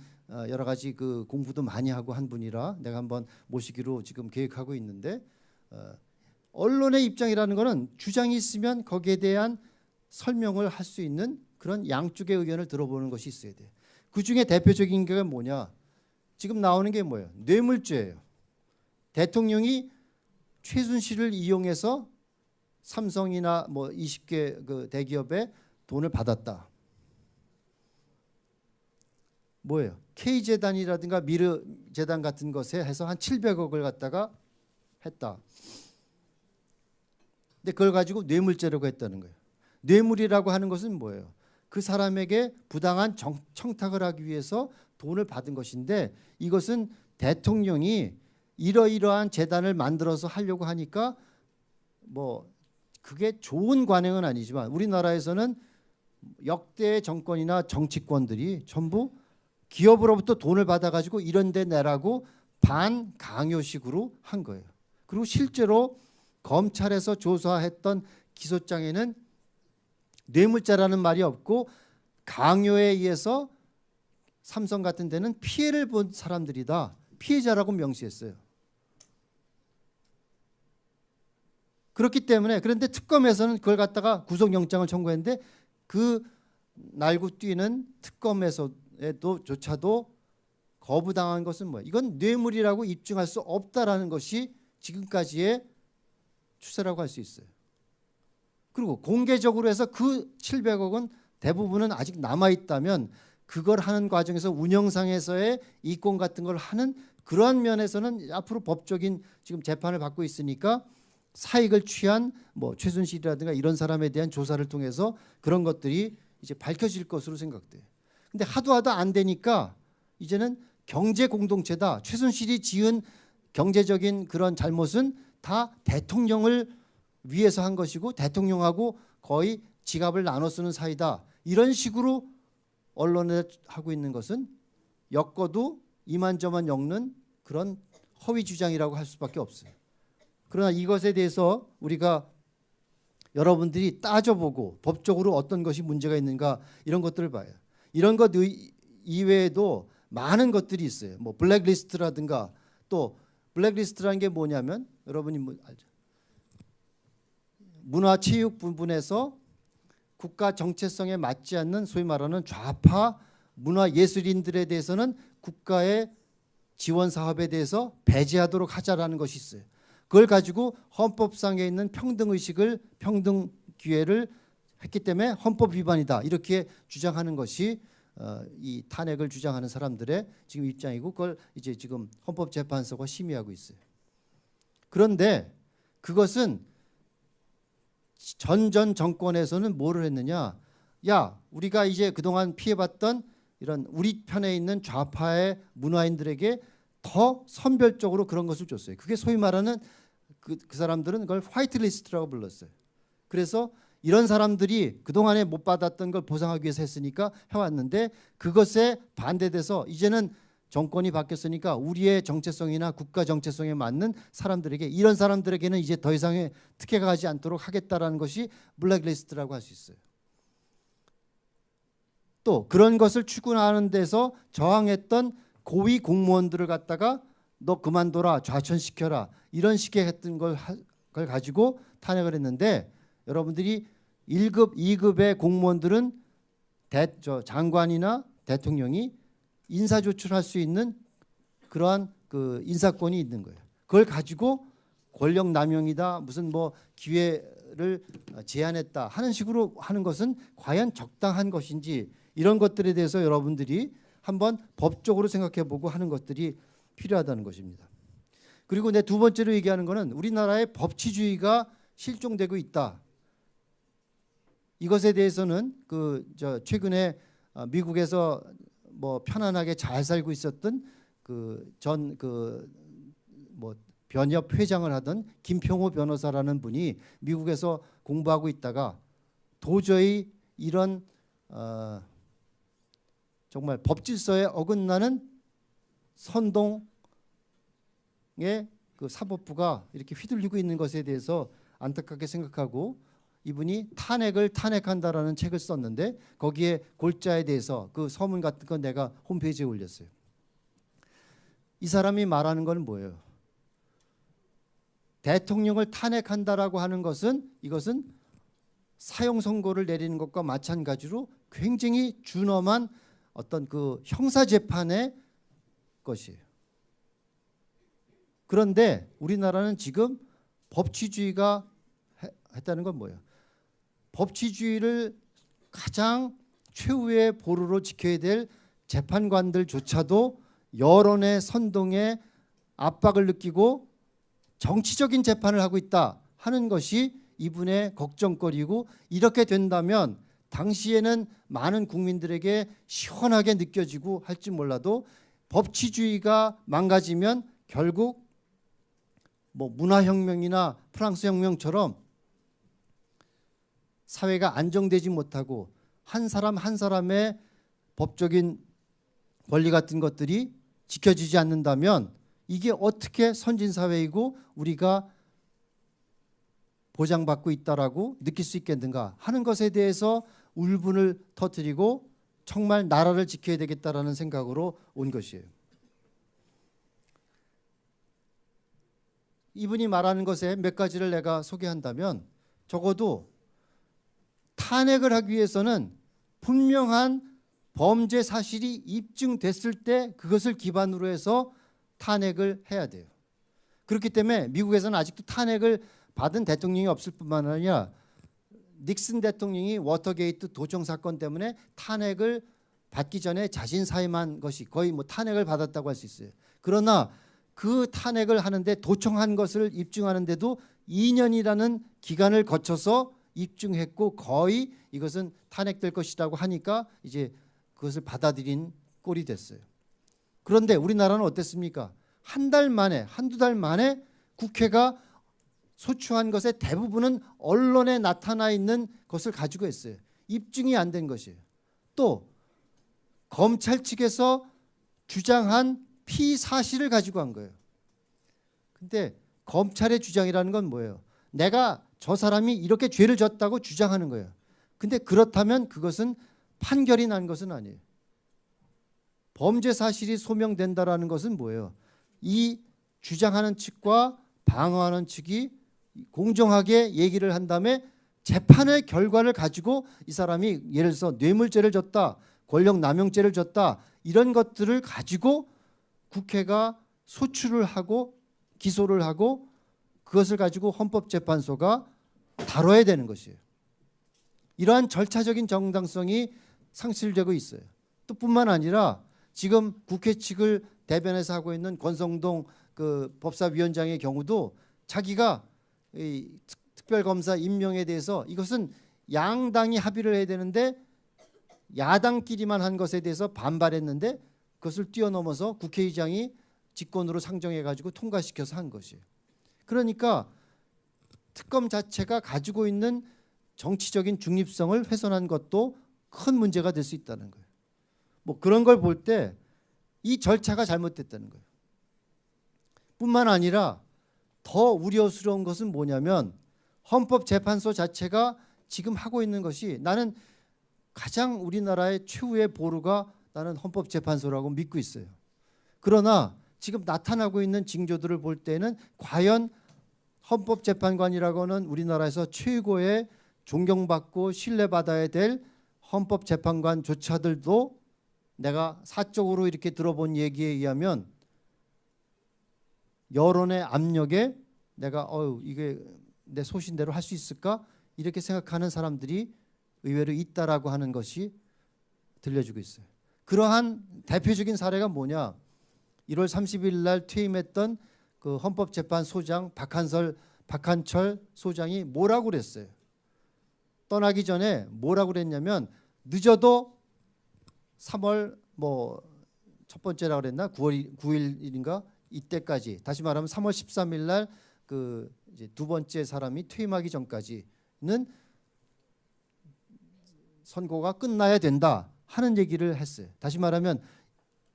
여러 가지 그 공부도 많이 하고 한 분이라 내가 한번 모시기로 지금 계획하고 있는데 언론의 입장이라는 거는 주장이 있으면 거기에 대한 설명을 할 수 있는 그런 양쪽의 의견을 들어보는 것이 있어야 돼요. 그중에 대표적인 게 뭐냐? 지금 나오는 게 뭐예요? 뇌물죄예요. 대통령이 최순실을 이용해서 삼성이나 뭐 20개 그 대기업에 돈을 받았다. 뭐예요? K재단이라든가 미르재단 같은 것에 해서 한 700억을 갖다가 했다. 근데 그걸 가지고 뇌물죄라고 했다는 거예요. 뇌물이라고 하는 것은 뭐예요? 그 사람에게 부당한 청탁을 하기 위해서 돈을 받은 것인데 이것은 대통령이 이러이러한 재단을 만들어서 하려고 하니까 뭐 그게 좋은 관행은 아니지만 우리나라에서는 역대 정권이나 정치권들이 전부 기업으로부터 돈을 받아가지고 이런 데 내라고 반강요식으로 한 거예요. 그리고 실제로 검찰에서 조사했던 기소장에는 뇌물죄라는 말이 없고 강요에 의해서 삼성 같은 데는 피해를 본 사람들이다. 피해자라고 명시했어요. 그렇기 때문에 그런데 특검에서는 그걸 갖다가 구속영장을 청구했는데 그 날고 뛰는 특검에서조차도 거부당한 것은 뭐예요? 이건 뇌물이라고 입증할 수 없다라는 것이 지금까지의 추세라고 할 수 있어요. 그리고 공개적으로 해서 그 700억은 대부분은 아직 남아있다면 그걸 하는 과정에서 운영상에서의 이권 같은 걸 하는 그러한 면에서는 앞으로 법적인 지금 재판을 받고 있으니까 사익을 취한 뭐 최순실이라든가 이런 사람에 대한 조사를 통해서 그런 것들이 이제 밝혀질 것으로 생각돼요. 근데 하도 안 되니까 이제는 경제 공동체다. 최순실이 지은 경제적인 그런 잘못은 다 대통령을 위해서 한 것이고 대통령하고 거의 지갑을 나눠 쓰는 사이다. 이런 식으로 언론에 하고 있는 것은 엮어도 이만저만 엮는 그런 허위 주장이라고 할 수밖에 없어요. 그러나 이것에 대해서 우리가 여러분들이 따져보고 법적으로 어떤 것이 문제가 있는가 이런 것들을 봐요. 이런 것 이외에도 많은 것들이 있어요. 뭐 블랙리스트라든가 또 블랙리스트라는 게 뭐냐면 여러분이 뭐 알죠? 문화체육 부분에서 국가 정체성에 맞지 않는 소위 말하는 좌파 문화예술인들에 대해서는 국가의 지원 사업에 대해서 배제하도록 하자라는 것이 있어요. 그걸 가지고 헌법상에 있는 평등의식을 평등 기회를 했기 때문에 헌법 위반이다 이렇게 주장하는 것이 이 탄핵을 주장하는 사람들의 지금 입장이고 그걸 이제 지금 헌법재판소가 심의하고 있어요. 그런데 그것은 전 정권에서는 뭐를 했느냐? 야, 우리가 이제 그동안 피해봤던 이런 우리 편에 있는 좌파의 문화인들에게 더 선별적으로 그런 것을 줬어요. 그게 소위 말하는 그 사람들은 그걸 화이트리스트라고 불렀어요. 그래서 이런 사람들이 그동안에 못 받았던 걸 보상하기 위해서 했으니까 해왔는데 그것에 반대돼서 이제는 정권이 바뀌었으니까 우리의 정체성이나 국가 정체성에 맞는 사람들에게 이런 사람들에게는 이제 더 이상의 특혜가 가지 않도록 하겠다라는 것이 블랙리스트라고 할 수 있어요. 또 그런 것을 추구하는 데서 저항했던 고위 공무원들을 갖다가 너 그만둬라 좌천시켜라 이런 식의 했던 걸 가지고 탄핵을 했는데 여러분들이 1급, 2급의 공무원들은 장관이나 대통령이 인사조치할 수 있는 그러한 그 인사권이 있는 거예요. 그걸 가지고 권력 남용이다 무슨 뭐 기회를 제한했다 하는 식으로 하는 것은 과연 적당한 것인지 이런 것들에 대해서 여러분들이 한번 법적으로 생각해보고 하는 것들이 필요하다는 것입니다. 그리고 내 두 번째로 얘기하는 것은 우리나라의 법치주의가 실종되고 있다. 이것에 대해서는 최근에 미국에서 뭐 편안하게 잘 살고 있었던 뭐 변협 회장을 하던 김평호 변호사라는 분이 미국에서 공부하고 있다가 도저히 이런 정말 법질서에 어긋나는 선동의 그 사법부가 이렇게 휘둘리고 있는 것에 대해서 안타깝게 생각하고 이분이 탄핵을 탄핵한다라는 책을 썼는데 거기에 골자에 대해서 그 서문 같은 건 내가 홈페이지에 올렸어요. 이 사람이 말하는 건 뭐예요? 대통령을 탄핵한다라고 하는 것은 이것은 사형 선고를 내리는 것과 마찬가지로 굉장히 준엄한 어떤 그 형사 재판의 것이에요. 그런데 우리나라는 지금 법치주의가 했다는 건 뭐예요? 법치주의를 가장 최후의 보루로 지켜야 될 재판관들조차도 여론의 선동에 압박을 느끼고 정치적인 재판을 하고 있다 하는 것이 이분의 걱정거리고 이렇게 된다면 당시에는 많은 국민들에게 시원하게 느껴지고 할지 몰라도 법치주의가 망가지면 결국 뭐 문화혁명이나 프랑스 혁명처럼 사회가 안정되지 못하고 한 사람 한 사람의 법적인 권리 같은 것들이 지켜지지 않는다면 이게 어떻게 선진사회이고 우리가 보장받고 있다라고 느낄 수 있겠는가 하는 것에 대해서 울분을 터뜨리고 정말 나라를 지켜야 되겠다라는 생각으로 온 것이에요. 이분이 말하는 것에 몇 가지를 내가 소개한다면 적어도 탄핵을 하기 위해서는 분명한 범죄 사실이 입증됐을 때 그것을 기반으로 해서 탄핵을 해야 돼요. 그렇기 때문에 미국에서는 아직도 탄핵을 받은 대통령이 없을 뿐만 아니라 닉슨 대통령이 워터게이트 도청 사건 때문에 탄핵을 받기 전에 자신 사임한 것이 거의 뭐 탄핵을 받았다고 할 수 있어요. 그러나 그 탄핵을 하는데 도청한 것을 입증하는데도 2년이라는 기간을 거쳐서 입증했고 거의 이것은 탄핵될 것이라고 하니까 이제 그것을 받아들인 꼴이 됐어요. 그런데 우리나라는 어땠습니까? 한 달 만에, 한두 달 만에 국회가 소추한 것의 대부분은 언론에 나타나 있는 것을 가지고 했어요. 입증이 안 된 것이에요. 또 검찰 측에서 주장한 피사실을 가지고 한 거예요. 근데 검찰의 주장이라는 건 뭐예요? 내가 저 사람이 이렇게 죄를 졌다고 주장하는 거예요. 근데 그렇다면 그것은 판결이 난 것은 아니에요. 범죄 사실이 소명된다라는 것은 뭐예요? 이 주장하는 측과 방어하는 측이 공정하게 얘기를 한 다음에 재판의 결과를 가지고 이 사람이 예를 들어서 뇌물죄를 졌다, 권력남용죄를 졌다 이런 것들을 가지고 국회가 소추를 하고 기소를 하고 그것을 가지고 헌법재판소가 다뤄야 되는 것이에요. 이러한 절차적인 정당성이 상실되고 있어요. 또 뿐만 아니라 지금 국회 측을 대변해서 하고 있는 권성동 그 법사위원장의 경우도 자기가 이 특별검사 임명에 대해서 이것은 양당이 합의를 해야 되는데 야당끼리만 한 것에 대해서 반발했는데 그것을 뛰어넘어서 국회의장이 직권으로 상정해가지고 통과시켜서 한 것이에요. 그러니까 특검 자체가 가지고 있는 정치적인 중립성을 훼손한 것도 큰 문제가 될 수 있다는 거예요. 뭐 그런 걸 볼 때 이 절차가 잘못됐다는 거예요. 뿐만 아니라 더 우려스러운 것은 뭐냐면 헌법재판소 자체가 지금 하고 있는 것이 나는 가장 우리나라의 최후의 보루가 나는 헌법재판소라고 믿고 있어요. 그러나 지금 나타나고 있는 징조들을 볼 때는 과연 헌법재판관이라고는 우리나라에서 최고의 존경받고 신뢰받아야 될 헌법재판관조차들도 내가 사적으로 이렇게 들어본 얘기에 의하면 여론의 압력에 내가 이게 내 소신대로 할 수 있을까? 이렇게 생각하는 사람들이 의외로 있다라고 하는 것이 들려주고 있어요. 그러한 대표적인 사례가 뭐냐? 1월 30일 날 퇴임했던 그 헌법재판소장 박한철 소장이 뭐라고 그랬어요? 떠나기 전에 뭐라고 그랬냐면 늦어도 3월 뭐 첫 번째라고 그랬나? 9월 9일인가? 이때까지 다시 말하면 3월 13일 날 그 이제 두 번째 사람이 퇴임하기 전까지는 선고가 끝나야 된다 하는 얘기를 했어요. 다시 말하면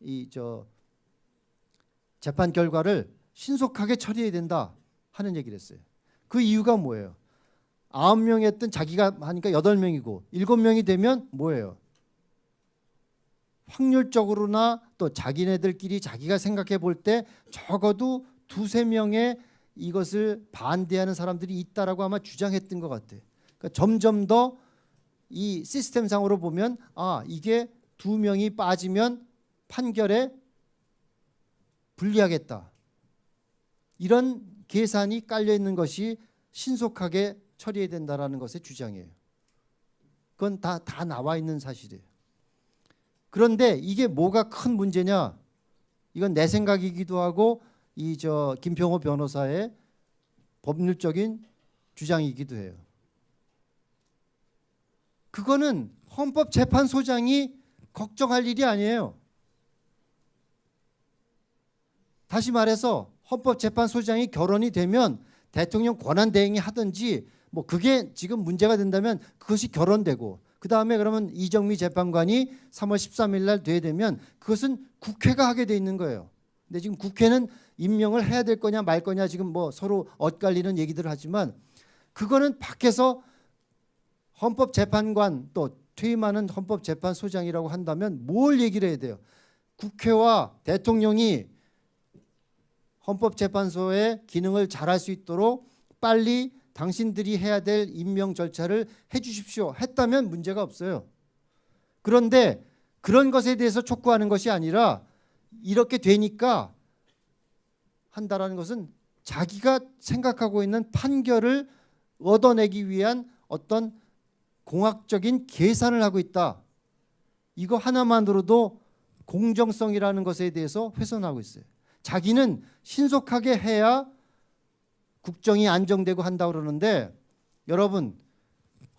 이 재판 결과를 신속하게 처리해야 된다 하는 얘기를 했어요. 그 이유가 뭐예요? 9명이었던 자기가 하니까 8명이고 7명이 되면 뭐예요? 확률적으로나 또 자기네들끼리 자기가 생각해 볼 때 적어도 2~3명의 이것을 반대하는 사람들이 있다라고 아마 주장했던 것 같아요. 그러니까 점점 더 이 시스템상으로 보면 이게 2명이 빠지면 판결에 불리하겠다. 이런 계산이 깔려 있는 것이 신속하게 처리해야 된다라는 것의 주장이에요. 그건 다 나와 있는 사실이에요. 그런데 이게 뭐가 큰 문제냐? 이건 내 생각이기도 하고 김평호 변호사의 법률적인 주장이기도 해요. 그거는 헌법재판소장이 걱정할 일이 아니에요. 다시 말해서 헌법재판소장이 결혼이 되면 대통령 권한대행이 하든지 뭐 그게 지금 문제가 된다면 그것이 결혼되고 그 다음에 그러면 이정미 재판관이 3월 13일 날 돼야 되면 그것은 국회가 하게 돼 있는 거예요. 근데 지금 국회는 임명을 해야 될 거냐 말 거냐 지금 뭐 서로 엇갈리는 얘기들을 하지만 그거는 밖에서 헌법재판관 또 퇴임하는 헌법재판소장이라고 한다면 뭘 얘기를 해야 돼요? 국회와 대통령이 헌법재판소의 기능을 잘할 수 있도록 빨리 당신들이 해야 될 임명 절차를 해 주십시오 했다면 문제가 없어요. 그런데 그런 것에 대해서 촉구하는 것이 아니라 이렇게 되니까 한다라는 것은 자기가 생각하고 있는 판결을 얻어내기 위한 어떤 공학적인 계산을 하고 있다. 이거 하나만으로도 공정성이라는 것에 대해서 훼손하고 있어요. 자기는 신속하게 해야 국정이 안정되고 한다고 그러는데 여러분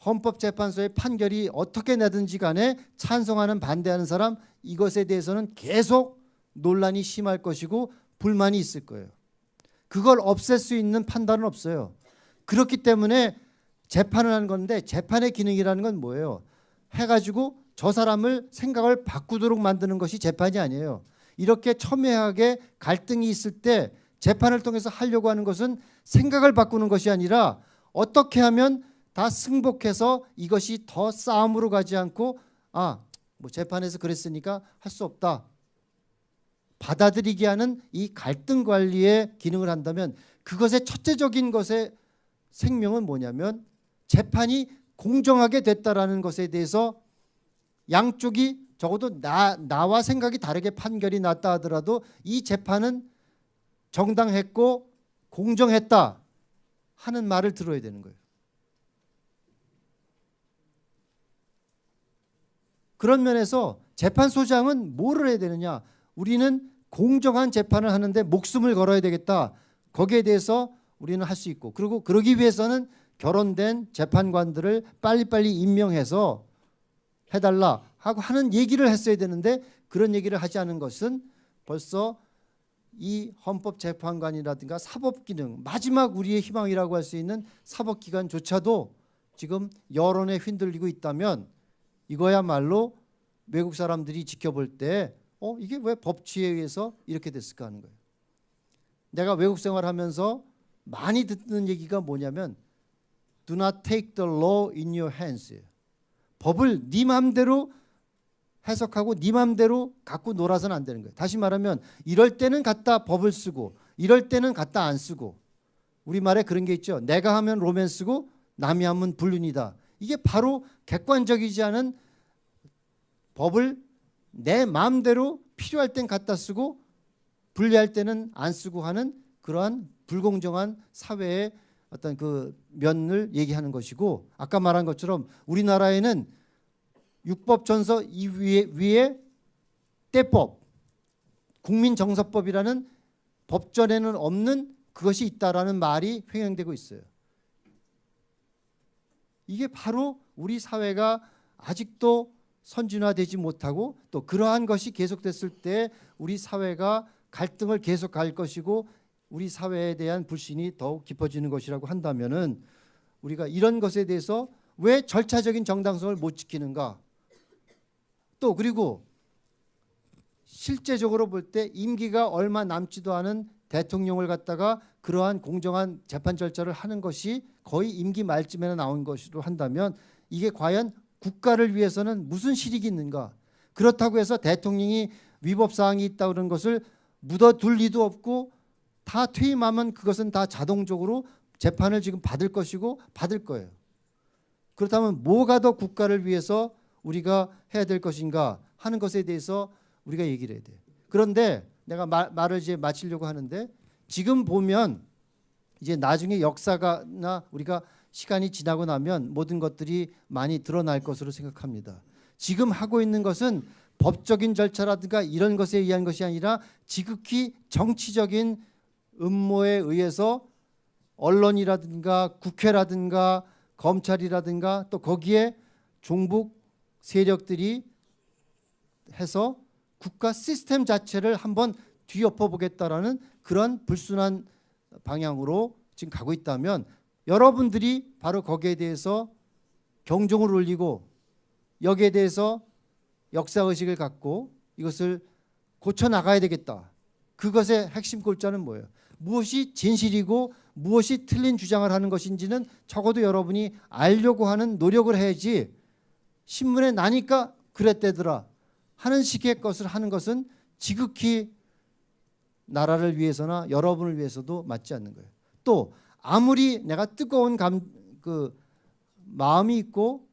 헌법재판소의 판결이 어떻게 나든지 간에 찬성하는 반대하는 사람 이것에 대해서는 계속 논란이 심할 것이고 불만이 있을 거예요. 그걸 없앨 수 있는 판단은 없어요. 그렇기 때문에 재판을 하는 건데 재판의 기능이라는 건 뭐예요? 해가지고 저 사람을 생각을 바꾸도록 만드는 것이 재판이 아니에요. 이렇게 첨예하게 갈등이 있을 때 재판을 통해서 하려고 하는 것은 생각을 바꾸는 것이 아니라 어떻게 하면 다 승복해서 이것이 더 싸움으로 가지 않고 뭐 재판에서 그랬으니까 할 수 없다. 받아들이게 하는 이 갈등 관리의 기능을 한다면 그것의 첫째적인 것의 생명은 뭐냐면 재판이 공정하게 됐다라는 것에 대해서 양쪽이 적어도 나와 생각이 다르게 판결이 났다 하더라도 이 재판은 정당했고 공정했다 하는 말을 들어야 되는 거예요. 그런 면에서 재판소장은 뭐를 해야 되느냐? 우리는 공정한 재판을 하는데 목숨을 걸어야 되겠다. 거기에 대해서 우리는 할 수 있고 그리고 그러기 위해서는 결혼된 재판관들을 빨리빨리 임명해서 해달라 하고 하는 얘기를 했어야 되는데 그런 얘기를 하지 않은 것은 벌써 이 헌법재판관이라든가 사법기능 마지막 우리의 희망이라고 할 수 있는 사법기관조차도 지금 여론에 휘둘리고 있다면 이거야말로 외국 사람들이 지켜볼 때 이게 왜 법치에 의해서 이렇게 됐을까 하는 거예요. 내가 외국 생활하면서 많이 듣는 얘기가 뭐냐면 Do not take the law in your hands. 법을 네 맘대로 해석하고 네 맘대로 갖고 놀아서는 안 되는 거예요. 다시 말하면 이럴 때는 갖다 법을 쓰고 이럴 때는 갖다 안 쓰고 우리말에 그런 게 있죠. 내가 하면 로맨스고 남이 하면 불륜이다. 이게 바로 객관적이지 않은 법을 내 마음대로 필요할 땐 갖다 쓰고 불리할 때는 안 쓰고 하는 그러한 불공정한 사회의 어떤 그 면을 얘기하는 것이고 아까 말한 것처럼 우리나라에는 육법전서 이 위에 때법, 국민정서법이라는 법전에는 없는 그것이 있다라는 말이 횡행되고 있어요. 이게 바로 우리 사회가 아직도 선진화되지 못하고 또 그러한 것이 계속됐을 때 우리 사회가 갈등을 계속 갈 것이고 우리 사회에 대한 불신이 더욱 깊어지는 것이라고 한다면은 우리가 이런 것에 대해서 왜 절차적인 정당성을 못 지키는가? 또 그리고 실제적으로 볼 때 임기가 얼마 남지도 않은 대통령을 갖다가 그러한 공정한 재판 절차를 하는 것이 거의 임기 말쯤에 나온 것으로 한다면 이게 과연 국가를 위해서는 무슨 실익이 있는가? 그렇다고 해서 대통령이 위법사항이 있다고 그런 것을 묻어둘 리도 없고 다 퇴임하면 그것은 다 자동적으로 재판을 지금 받을 것이고 받을 거예요. 그렇다면 뭐가 더 국가를 위해서 우리가 해야 될 것인가 하는 것에 대해서 우리가 얘기를 해야 돼요. 그런데 내가 말을 이제 마치려고 하는데 지금 보면 이제 나중에 역사가나 우리가 시간이 지나고 나면 모든 것들이 많이 드러날 것으로 생각합니다. 지금 하고 있는 것은 법적인 절차라든가 이런 것에 의한 것이 아니라 지극히 정치적인 음모에 의해서 언론이라든가 국회라든가 검찰이라든가 또 거기에 종북 세력들이 해서 국가 시스템 자체를 한번 뒤엎어 보겠다라는 그런 불순한 방향으로 지금 가고 있다면 여러분들이 바로 거기에 대해서 경종을 울리고 여기에 대해서 역사의식을 갖고 이것을 고쳐나가야 되겠다. 그것의 핵심 골자는 뭐예요? 무엇이 진실이고 무엇이 틀린 주장을 하는 것인지는 적어도 여러분이 알려고 하는 노력을 해야지 신문에 나니까 그랬대더라 하는 식의 것을 하는 것은 지극히 나라를 위해서나 여러분을 위해서도 맞지 않는 거예요. 또 아무리 내가 뜨거운 마음이 있고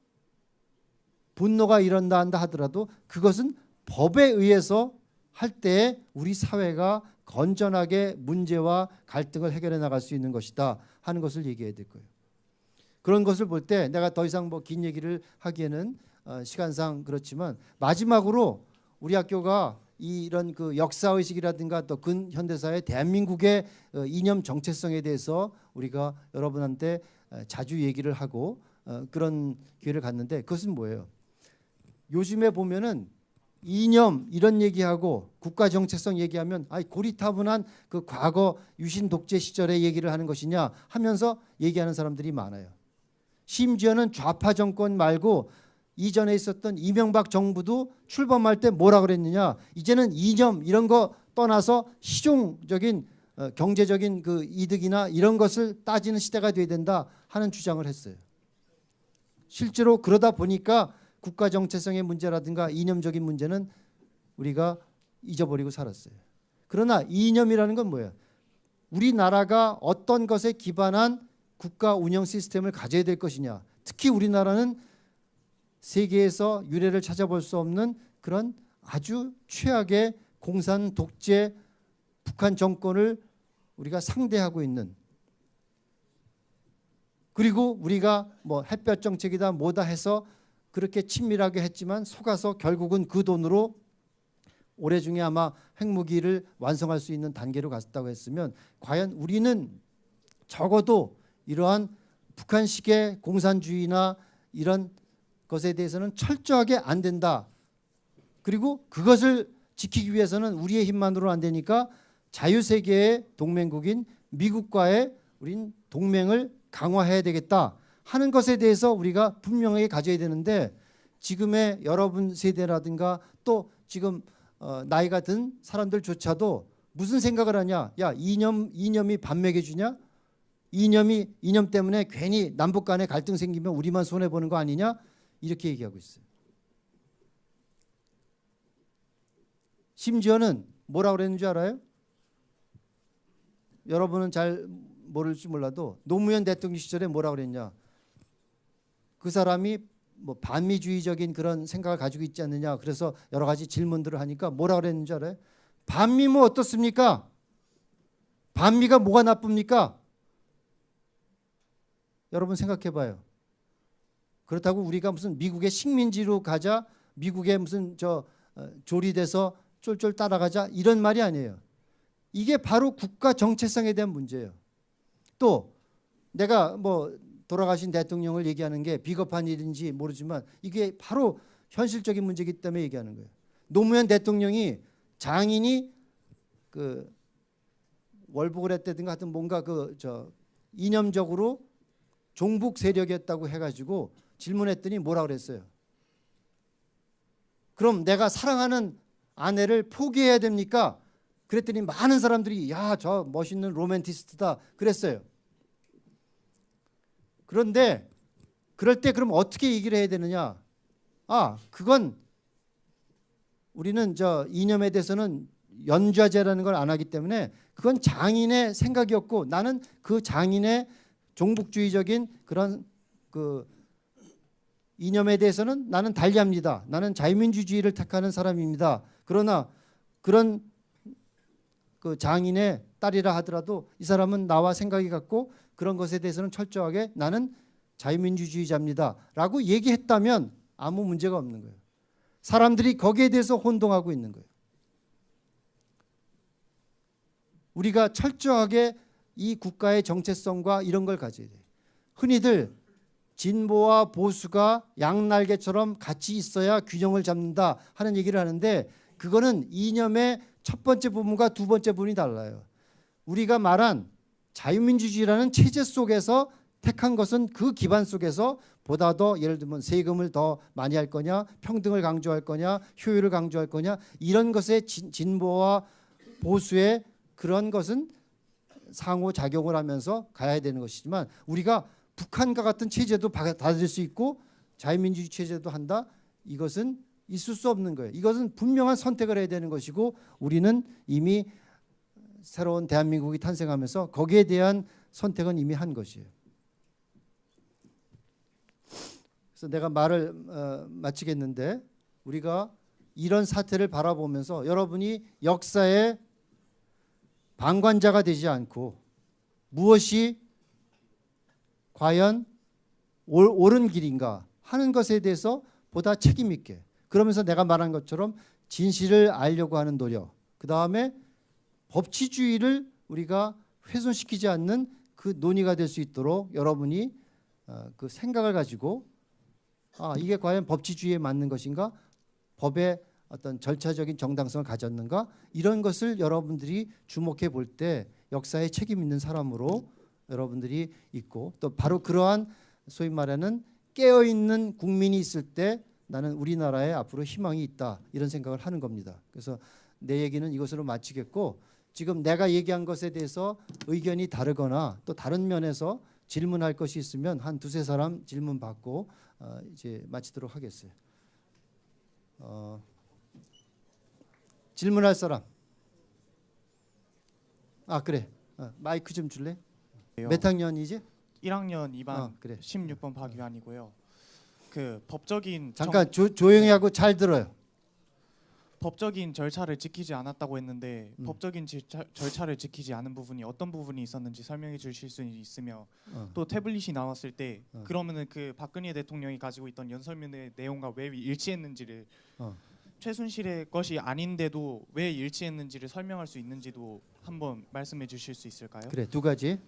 분노가 이런다 한다 하더라도 그것은 법에 의해서 할 때 우리 사회가 건전하게 문제와 갈등을 해결해 나갈 수 있는 것이다 하는 것을 얘기해야 될 거예요. 그런 것을 볼 때 내가 더 이상 뭐 긴 얘기를 하기에는 시간상 그렇지만 마지막으로 우리 학교가 이런 그 역사 의식이라든가 또 근현대사의 대한민국의 이념 정체성에 대해서 우리가 여러분한테 자주 얘기를 하고 그런 기회를 갖는데, 그것은 뭐예요? 요즘에 보면은 이념 이런 얘기하고 국가 정체성 얘기하면 고리타분한 그 과거 유신 독재 시절의 얘기를 하는 것이냐 하면서 얘기하는 사람들이 많아요. 심지어는 좌파 정권 말고 이전에 있었던 이명박 정부도 출범할 때 뭐라 그랬느냐, 이제는 이념 이런 거 떠나서 실용적인 경제적인 그 이득이나 이런 것을 따지는 시대가 돼야 된다 하는 주장을 했어요. 실제로 그러다 보니까 국가 정체성의 문제라든가 이념적인 문제는 우리가 잊어버리고 살았어요. 그러나 이념이라는 건 뭐예요? 우리나라가 어떤 것에 기반한 국가 운영 시스템을 가져야 될 것이냐. 특히 우리나라는 세계에서 유례를 찾아볼 수 없는 그런 아주 최악의 공산 독재 북한 정권을 우리가 상대하고 있는, 그리고 우리가 뭐 햇볕 정책이다 뭐다 해서 그렇게 친밀하게 했지만 속아서 결국은 그 돈으로 올해 중에 아마 핵무기를 완성할 수 있는 단계로 갔다고 했으면, 과연 우리는 적어도 이러한 북한식의 공산주의나 이런 것에 대해서는 철저하게 안 된다. 그리고 그것을 지키기 위해서는 우리의 힘만으로는 안 되니까 자유세계의 동맹국인 미국과의 우린 동맹을 강화해야 되겠다 하는 것에 대해서 우리가 분명하게 가져야 되는데, 지금의 여러분 세대라든가 또 지금 나이가 든 사람들조차도 무슨 생각을 하냐. 야, 이념이 밥 먹여주냐? 이념 때문에 괜히 남북 간에 갈등 생기면 우리만 손해보는 거 아니냐? 이렇게 얘기하고 있어요. 심지어는 뭐라고 그랬는 줄 알아요? 여러분은 잘 모를지 몰라도 노무현 대통령 시절에 뭐라고 그랬냐. 그 사람이 뭐 반미주의적인 그런 생각을 가지고 있지 않느냐. 그래서 여러 가지 질문들을 하니까 뭐라고 그랬는 줄 알아요? 반미면 어떻습니까? 반미가 뭐가 나쁩니까? 여러분 생각해 봐요. 그렇다고 우리가 무슨 미국의 식민지로 가자, 미국의 무슨 조리돼서 쫄쫄 따라가자 이런 말이 아니에요. 이게 바로 국가 정체성에 대한 문제예요. 또 내가 뭐 돌아가신 대통령을 얘기하는 게 비겁한 일인지 모르지만 이게 바로 현실적인 문제이기 때문에 얘기하는 거예요. 노무현 대통령이 장인이 그 월북을 했다든가 하여튼 뭔가 이념적으로 종북 세력이었다고 해가지고 질문했더니 뭐라 그랬어요? 그럼 내가 사랑하는 아내를 포기해야 됩니까? 그랬더니 많은 사람들이 야, 저 멋있는 로맨티스트다 그랬어요. 그런데 그럴 때 그럼 어떻게 얘기를 해야 되느냐? 그건 우리는 이념에 대해서는 연좌제라는 걸 안 하기 때문에 그건 장인의 생각이었고 나는 그 장인의 종북주의적인 그런 그 이념에 대해서는 나는 달리합니다. 나는 자유민주주의를 택하는 사람입니다. 그러나 그런 그 장인의 딸이라 하더라도 이 사람은 나와 생각이 같고 그런 것에 대해서는 철저하게 나는 자유민주주의자입니다 라고 얘기했다면 아무 문제가 없는 거예요. 사람들이 거기에 대해서 혼동하고 있는 거예요. 우리가 철저하게 이 국가의 정체성과 이런 걸 가져야 돼요. 흔히들 진보와 보수가 양날개처럼 같이 있어야 균형을 잡는다 하는 얘기를 하는데 그거는 이념의 첫 번째 부분과 두 번째 부분이 달라요. 우리가 말한 자유민주주의라는 체제 속에서 택한 것은 그 기반 속에서 보다 더 예를 들면 세금을 더 많이 할 거냐, 평등을 강조할 거냐, 효율을 강조할 거냐 이런 것의 진보와 보수의 그런 것은 상호작용을 하면서 가야 되는 것이지만 우리가 북한과 같은 체제도 받아들일 수 있고 자유민주주의 체제도 한다. 이것은 있을 수 없는 거예요. 이것은 분명한 선택을 해야 되는 것이고 우리는 이미 새로운 대한민국이 탄생하면서 거기에 대한 선택은 이미 한 것이에요. 그래서 내가 말을 마치겠는데 우리가 이런 사태를 바라보면서 여러분이 역사의 방관자가 되지 않고 무엇이 과연 옳은 길인가 하는 것에 대해서 보다 책임 있게, 그러면서 내가 말한 것처럼 진실을 알려고 하는 노력, 그 다음에 법치주의를 우리가 훼손시키지 않는 그 논의가 될 수 있도록 여러분이 그 생각을 가지고 이게 과연 법치주의에 맞는 것인가, 법의 어떤 절차적인 정당성을 가졌는가, 이런 것을 여러분들이 주목해 볼 때 역사에 책임 있는 사람으로 여러분들이 있고, 또 바로 그러한 소위 말하는 깨어있는 국민이 있을 때 나는 우리나라에 앞으로 희망이 있다, 이런 생각을 하는 겁니다. 그래서 내 얘기는 이것으로 마치겠고, 지금 내가 얘기한 것에 대해서 의견이 다르거나 또 다른 면에서 질문할 것이 있으면 한 두세 사람 질문 받고 이제 마치도록 하겠어요. 질문할 사람. 그래. 마이크 좀 줄래? 몇 학년이지? 1학년 2반 그래. 16번 박유한이고요. 그 법적인 잠깐 조용히 하고 잘 들어요. 법적인 절차를 지키지 않았다고 했는데 법적인 절차를 지키지 않은 부분이 어떤 부분이 있었는지 설명해 주실 수 있으며 또 태블릿이 나왔을 때 그러면은 그 박근혜 대통령이 가지고 있던 연설문의 내용과 왜 일치했는지를 최순실의 것이 아닌데도 왜 일치했는지를 설명할 수 있는지도 한번 말씀해 주실 수 있을까요? 그래, 두 가지.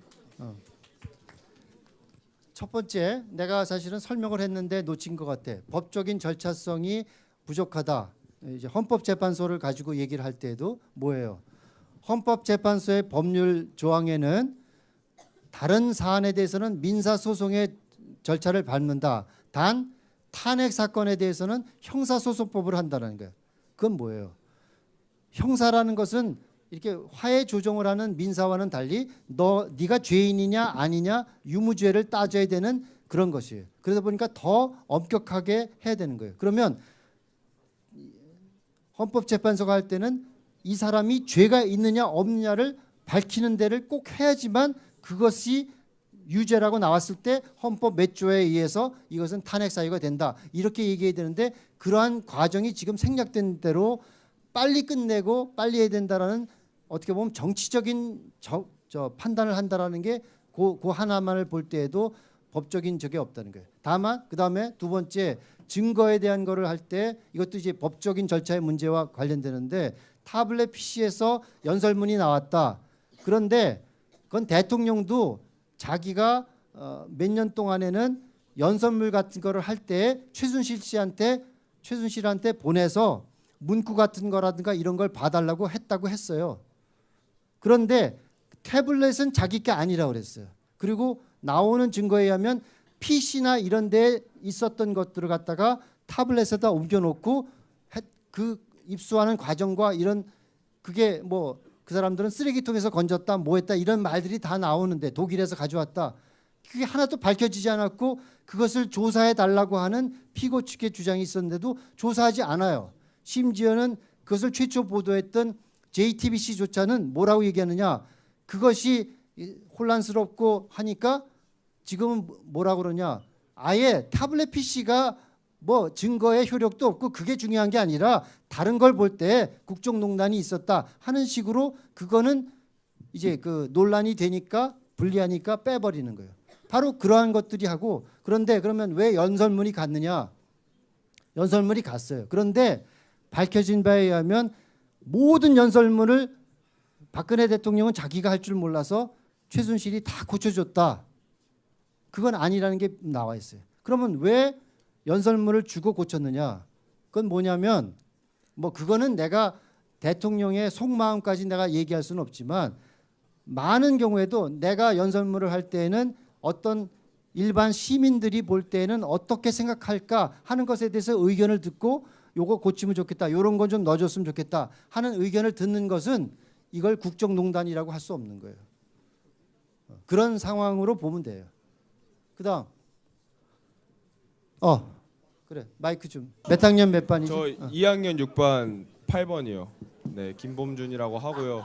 첫 번째, 내가 사실은 설명을 했는데 놓친 것 같아. 법적인 절차성이 부족하다. 이제 헌법재판소를 가지고 얘기를 할 때도 뭐예요? 헌법재판소의 법률 조항에는 다른 사안에 대해서는 민사소송의 절차를 밟는다. 단 탄핵 사건에 대해서는 형사소송법을 한다는 거예요. 그건 뭐예요? 형사라는 것은 이렇게 화해 조정을 하는 민사와는 달리 네가 죄인이냐 아니냐 유무죄를 따져야 되는 그런 것이에요. 그러다 보니까 더 엄격하게 해야 되는 거예요. 그러면 헌법재판소가 할 때는 이 사람이 죄가 있느냐 없느냐를 밝히는 데를 꼭 해야지만 그것이 유죄라고 나왔을 때 헌법 몇 조에 의해서 이것은 탄핵 사유가 된다, 이렇게 얘기해야 되는데 그러한 과정이 지금 생략된 대로 빨리 끝내고 빨리 해야 된다라는, 어떻게 보면 정치적인 판단을 한다라는 게 그 하나만을 볼 때에도 법적인 적이 없다는 거예요. 다만 그 다음에 두 번째, 증거에 대한 거를 할 때 이것도 이제 법적인 절차의 문제와 관련되는데, 타블렛 PC에서 연설문이 나왔다. 그런데 그건 대통령도 자기가 몇 년 동안에는 연설문 같은 거를 할 때 최순실한테 보내서 문구 같은 거라든가 이런 걸 봐달라고 했다고 했어요. 그런데 태블릿은 자기 게 아니라고 그랬어요. 그리고 나오는 증거에 의하면 PC나 이런 데에 있었던 것들을 갖다가 타블렛에다 옮겨놓고 그 입수하는 과정과 이런, 그게 뭐 그 사람들은 쓰레기통에서 건졌다 뭐 했다 이런 말들이 다 나오는데, 독일에서 가져왔다, 그게 하나도 밝혀지지 않았고 그것을 조사해 달라고 하는 피고 측의 주장이 있었는데도 조사하지 않아요. 심지어는 그것을 최초 보도했던 JTBC조차는 뭐라고 얘기하느냐, 그것이 혼란스럽고 하니까 지금은 뭐라고 그러냐, 아예 타블렛 PC가 뭐 증거의 효력도 없고 그게 중요한 게 아니라 다른 걸 볼 때 국정농단이 있었다 하는 식으로, 그거는 이제 그 논란이 되니까 불리하니까 빼버리는 거예요. 바로 그러한 것들이 하고, 그런데 그러면 왜 연설문이 갔느냐? 연설문이 갔어요. 그런데 밝혀진 바에 의하면 모든 연설문을 박근혜 대통령은 자기가 할 줄 몰라서 최순실이 다 고쳐줬다. 그건 아니라는 게 나와 있어요. 그러면 왜 연설문을 주고 고쳤느냐? 그건 뭐냐면, 뭐 그거는 내가 대통령의 속마음까지 내가 얘기할 수는 없지만, 많은 경우에도 내가 연설문을 할 때에는 어떤 일반 시민들이 볼 때에는 어떻게 생각할까 하는 것에 대해서 의견을 듣고 요거 고치면 좋겠다, 요런 건 좀 넣어줬으면 좋겠다 하는 의견을 듣는 것은 이걸 국정농단이라고 할 수 없는 거예요. 그런 상황으로 보면 돼요. 그다음 그래, 마이크 좀. 몇 학년 몇 반이지? 저 2학년 6반 8번이요. 네, 김범준이라고 하고요.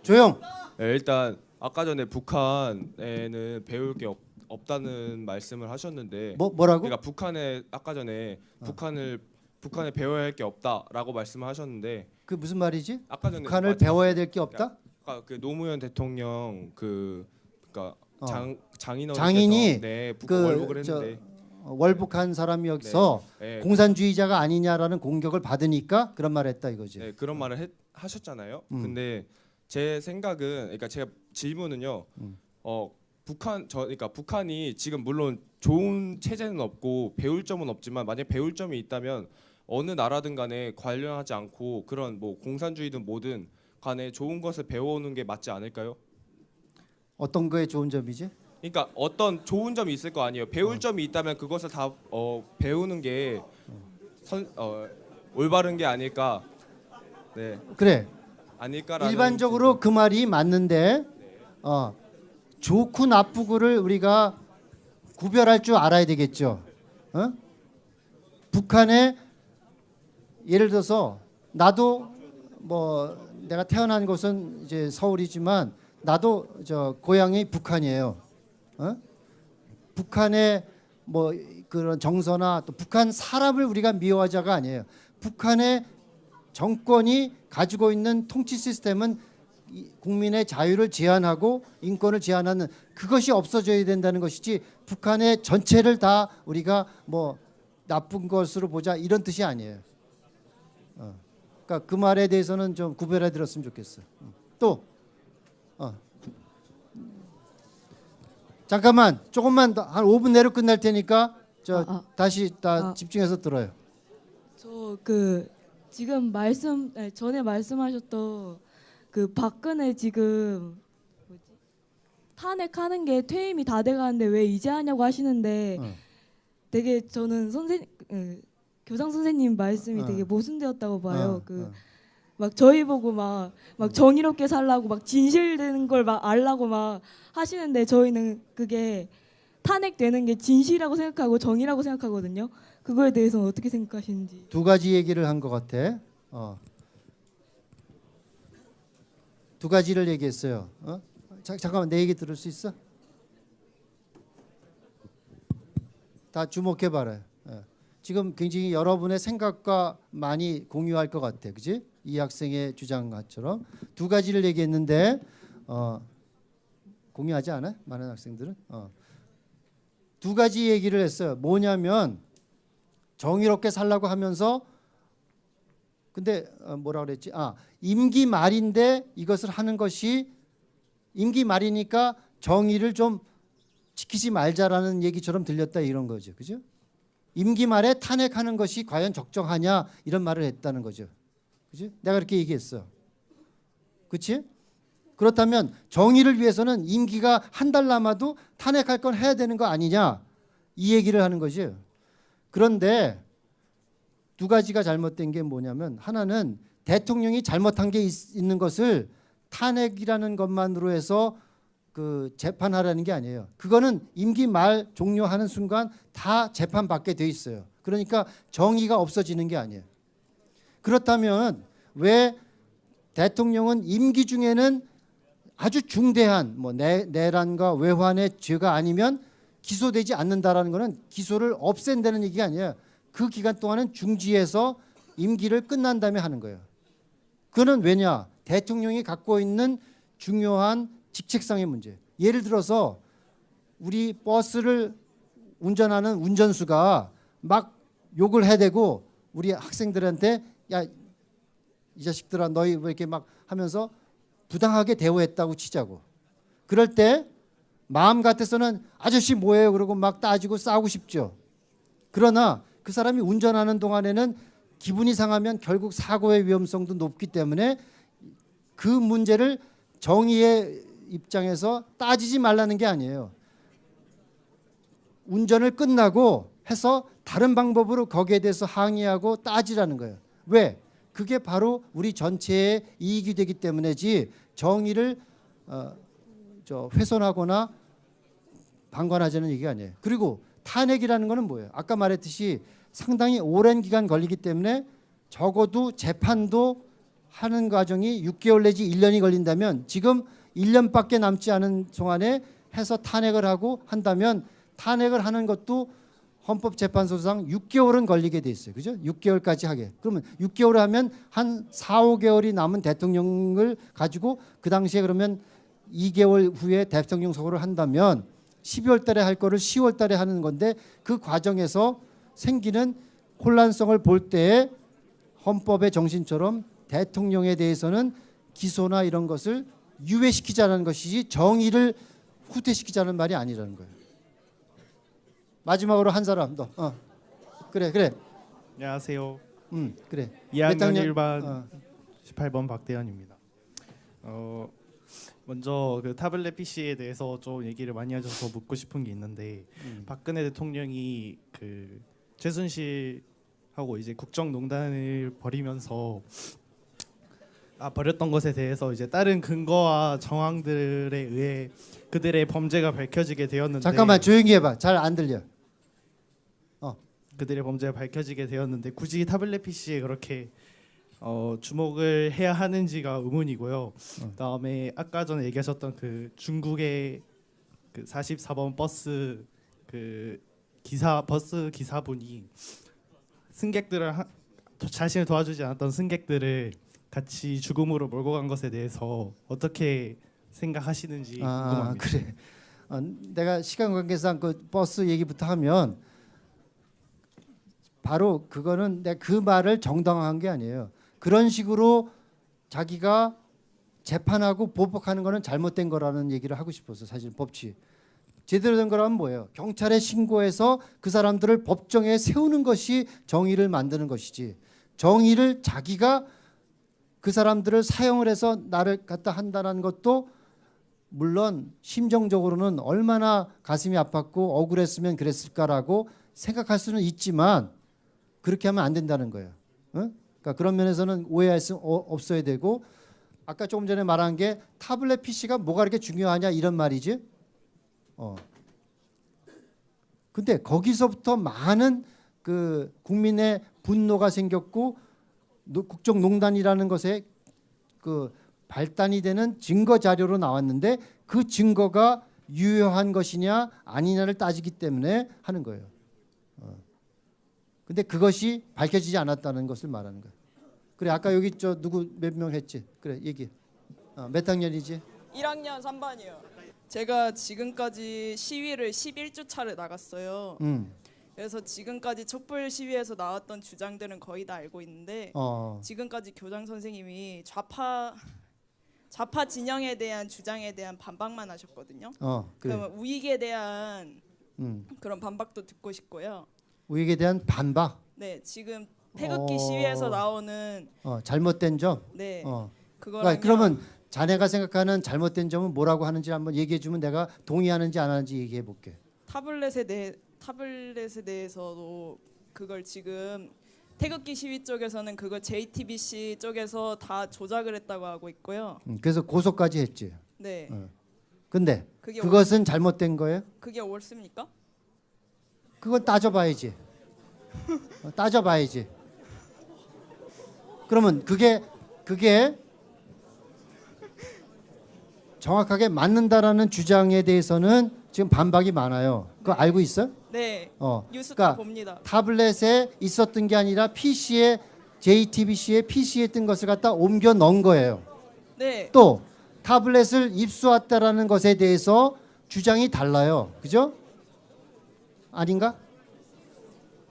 조용. 네, 일단 아까 전에 북한에는 배울 게 없다는 말씀을 하셨는데, 뭐라고? 그러니까 북한에 아까 전에 북한에 배워야 할 게 없다라고 말씀을 하셨는데, 그 무슨 말이지? 아까 전에 북한을 배워야 될 게 없다? 아까 그 노무현 대통령 그러니까 장인어른께서 장인이 네, 그 월북을 했는데 월북한 사람이어서 네. 공산주의자가 아니냐라는 공격을 받으니까 그런 말을 했다 이거지. 네, 그런 말을 하셨잖아요. 음. 근데 제 생각은 그러니까 제가 질문은요. 그러니까 북한이 지금 물론 좋은 체제는 없고 배울 점은 없지만 만약 배울 점이 있다면 어느 나라든 간에 관련하지 않고 그런 뭐 공산주의든 뭐든 간에 좋은 것을 배워오는 게 맞지 않을까요? 어떤 거에 좋은 점이지? 그러니까 어떤 좋은 점이 있을 거 아니에요. 배울 점이 있다면 그것을 다 배우는 게 올바른 게 아닐까. 네, 그래. 아닐까라는 일반적으로 그 말이 맞는데 좋고 나쁘고를 우리가 구별할 줄 알아야 되겠죠. 북한에 예를 들어서 나도 뭐 내가 태어난 곳은 이제 서울이지만 나도 저 고향이 북한이에요. 북한의 뭐 그런 정서나 또 북한 사람을 우리가 미워하자가 아니에요. 북한의 정권이 가지고 있는 통치 시스템은 국민의 자유를 제한하고 인권을 제한하는 그것이 없어져야 된다는 것이지 북한의 전체를 다 우리가 뭐 나쁜 것으로 보자 이런 뜻이 아니에요. 그러니까 그 말에 대해서는 좀 구별해 들었으면 좋겠어. 또 잠깐만 조금만 더 한 5분 내로 끝날 테니까 다시 집중해서 들어요. 저 지금 전에 말씀하셨던 그 박근혜 지금 탄핵하는 게 퇴임이 다 돼가는데 왜 이제 하냐고 하시는데 되게 저는 교장 선생님 말씀이 되게 모순되었다고 봐요. 막 저희 보고 막 정의롭게 살라고 막 진실되는 걸 막 알라고 막 하시는데 저희는 그게 탄핵되는 게 진실이라고 생각하고 정의라고 생각하거든요. 그거에 대해서는 어떻게 생각하시는지. 두 가지 얘기를 한 것 같아. 두 가지를 얘기했어요. 잠깐만 내 얘기 들을 수 있어? 다 주목해 봐라. 지금 굉장히 여러분의 생각과 많이 공유할 것 같아, 그지? 이 학생의 주장처럼 두 가지를 얘기했는데 공유하지 않아? 많은 학생들은 두 가지 얘기를 했어요. 뭐냐면 정의롭게 살라고 하면서 근데 뭐라 그랬지? 임기 말인데 이것을 하는 것이 임기 말이니까 정의를 좀 지키지 말자라는 얘기처럼 들렸다 이런 거죠, 그죠? 임기 말에 탄핵하는 것이 과연 적정하냐 이런 말을 했다는 거죠, 그지? 내가 그렇게 얘기했어, 그렇지? 그렇다면 정의를 위해서는 임기가 한 달 남아도 탄핵할 건 해야 되는 거 아니냐 이 얘기를 하는 거죠. 그런데 두 가지가 잘못된 게 뭐냐면 하나는 대통령이 잘못한 게 있는 것을 탄핵이라는 것만으로 해서 그 재판하라는 게 아니에요. 그거는 임기 말 종료하는 순간 다 재판받게 돼 있어요. 그러니까 정의가 없어지는 게 아니에요. 그렇다면 왜 대통령은 임기 중에는 아주 중대한 뭐 내란과 외환의 죄가 아니면 기소되지 않는다라는 것은 기소를 없앤다는 얘기가 아니에요. 그 기간 동안은 중지해서 임기를 끝난 다음에 하는 거예요. 그거는 왜냐? 대통령이 갖고 있는 중요한 직책상의 문제. 예를 들어서 우리 버스를 운전하는 운전수가 막 욕을 해대고 우리 학생들한테 야, 이 자식들아 너희 왜 이렇게 막 하면서 부당하게 대우했다고 치자고. 그럴 때 마음 같아서는 아저씨 뭐예요? 그러고 막 따지고 싸우고 싶죠. 그러나 그 사람이 운전하는 동안에는 기분이 상하면 결국 사고의 위험성도 높기 때문에 그 문제를 정의의 입장에서 따지지 말라는 게 아니에요. 운전을 끝나고 해서 다른 방법으로 거기에 대해서 항의하고 따지라는 거예요. 왜? 그게 바로 우리 전체의 이익이 되기 때문이지 정의를 훼손하거나 방관하자는 얘기가 아니에요. 그리고 탄핵이라는 거는 뭐예요? 아까 말했듯이 상당히 오랜 기간 걸리기 때문에 적어도 재판도 하는 과정이 6개월 내지 1년이 걸린다면 지금 1년밖에 남지 않은 동안에 해서 탄핵을 하고 한다면 탄핵을 하는 것도 헌법재판소상 6개월은 걸리게 돼 있어요. 그죠? 6개월까지 하게. 그러면 6개월 하면 한 4, 5개월이 남은 대통령을 가지고 그 당시에 그러면 2개월 후에 대통령 선거를 한다면 12월 달에 할 거를 10월 달에 하는 건데 그 과정에서 생기는 혼란성을 볼 때에 헌법의 정신처럼 대통령에 대해서는 기소나 이런 것을 유예시키자는 것이지 정의를 후퇴시키자는 말이 아니라는 거예요. 마지막으로 한 사람 더. 그래. 안녕하세요. 그래. 2학년 학년? 1반 18번 박대현입니다. 먼저 그 타블렛 PC에 대해서 좀 얘기를 많이 하셔서 묻고 싶은 게 있는데 박근혜 대통령이 그 최순실하고 이제 국정농단을 벌이면서 벌였던 것에 대해서 이제 다른 근거와 정황들에 의해 그들의 범죄가 밝혀지게 되었는데 잠깐만 조용히 해봐. 잘 안 들려. 그들의 범죄가 밝혀지게 되었는데 굳이 타블렛 PC에 그렇게 주목을 해야 하는지가 의문이고요. 그다음에 아까 전에 얘기하셨던 그 중국의 그 44번 버스 그 버스 기사분이 승객들을 자신을 도와주지 않았던 승객들을 같이 죽음으로 몰고 간 것에 대해서 어떻게 생각하시는지 궁금합니다. 그래. 내가 시간 관계상 그 버스 얘기부터 하면 바로 그거는 내가 그 말을 정당화한 게 아니에요. 그런 식으로 자기가 재판하고 보복하는 거는 잘못된 거라는 얘기를 하고 싶어서 사실 법치 제대로 된 거라면 뭐예요? 경찰에 신고해서 그 사람들을 법정에 세우는 것이 정의를 만드는 것이지 정의를 자기가 그 사람들을 사용을 해서 나를 갖다 한다는 것도 물론 심정적으로는 얼마나 가슴이 아팠고 억울했으면 그랬을까라고 생각할 수는 있지만 그렇게 하면 안 된다는 거예요. 그러니까 그런 면에서는 오해할 수 없어야 되고 아까 조금 전에 말한 게 타블렛 PC가 뭐가 그렇게 중요하냐 이런 말이지. 근데 거기서부터 많은 그 국민의 분노가 생겼고 국정농단이라는 것에 그 발단이 되는 증거 자료로 나왔는데 그 증거가 유효한 것이냐 아니냐를 따지기 때문에 하는 거예요. 근데 그것이 밝혀지지 않았다는 것을 말하는 거예요. 그래 아까 여기 저 누구 몇 명 했지? 그래 얘기. 몇 학년이지? 1학년 3반이요. 제가 지금까지 시위를 11주 차를 나갔어요. 그래서 지금까지 촛불 시위에서 나왔던 주장들은 거의 다 알고 있는데 지금까지 교장 선생님이 좌파 진영에 대한 주장에 대한 반박만 하셨거든요. 그래. 그러면 우익에 대한 그런 반박도 듣고 싶고요. 우익에 대한 반박. 네, 지금 태극기 시위에서 나오는 잘못된 점. 네, 그러니까 그러면 자네가 생각하는 잘못된 점은 뭐라고 하는지 한번 얘기해 주면 내가 동의하는지 안 하는지 얘기해 볼게. 타블렛에 대해서도 그걸 지금 태극기 시위 쪽에서는 그걸 JTBC 쪽에서 다 조작을 했다고 하고 있고요. 그래서 고소까지 했지. 네. 근데 그것은 잘못된 거예요? 그게 옳습니까? 그건 따져봐야지. 따져봐야지. 그러면 그게 정확하게 맞는다라는 주장에 대해서는 지금 반박이 많아요. 그거 알고 있어? 네. 뉴스 그러니까 다 봅니다. 타블렛에 있었던 게 아니라 PC에 JTBC에 PC에 뜬 것을 갖다 옮겨 넣은 거예요. 네. 또 타블렛을 입수했다라는 것에 대해서 주장이 달라요. 그죠? 아닌가?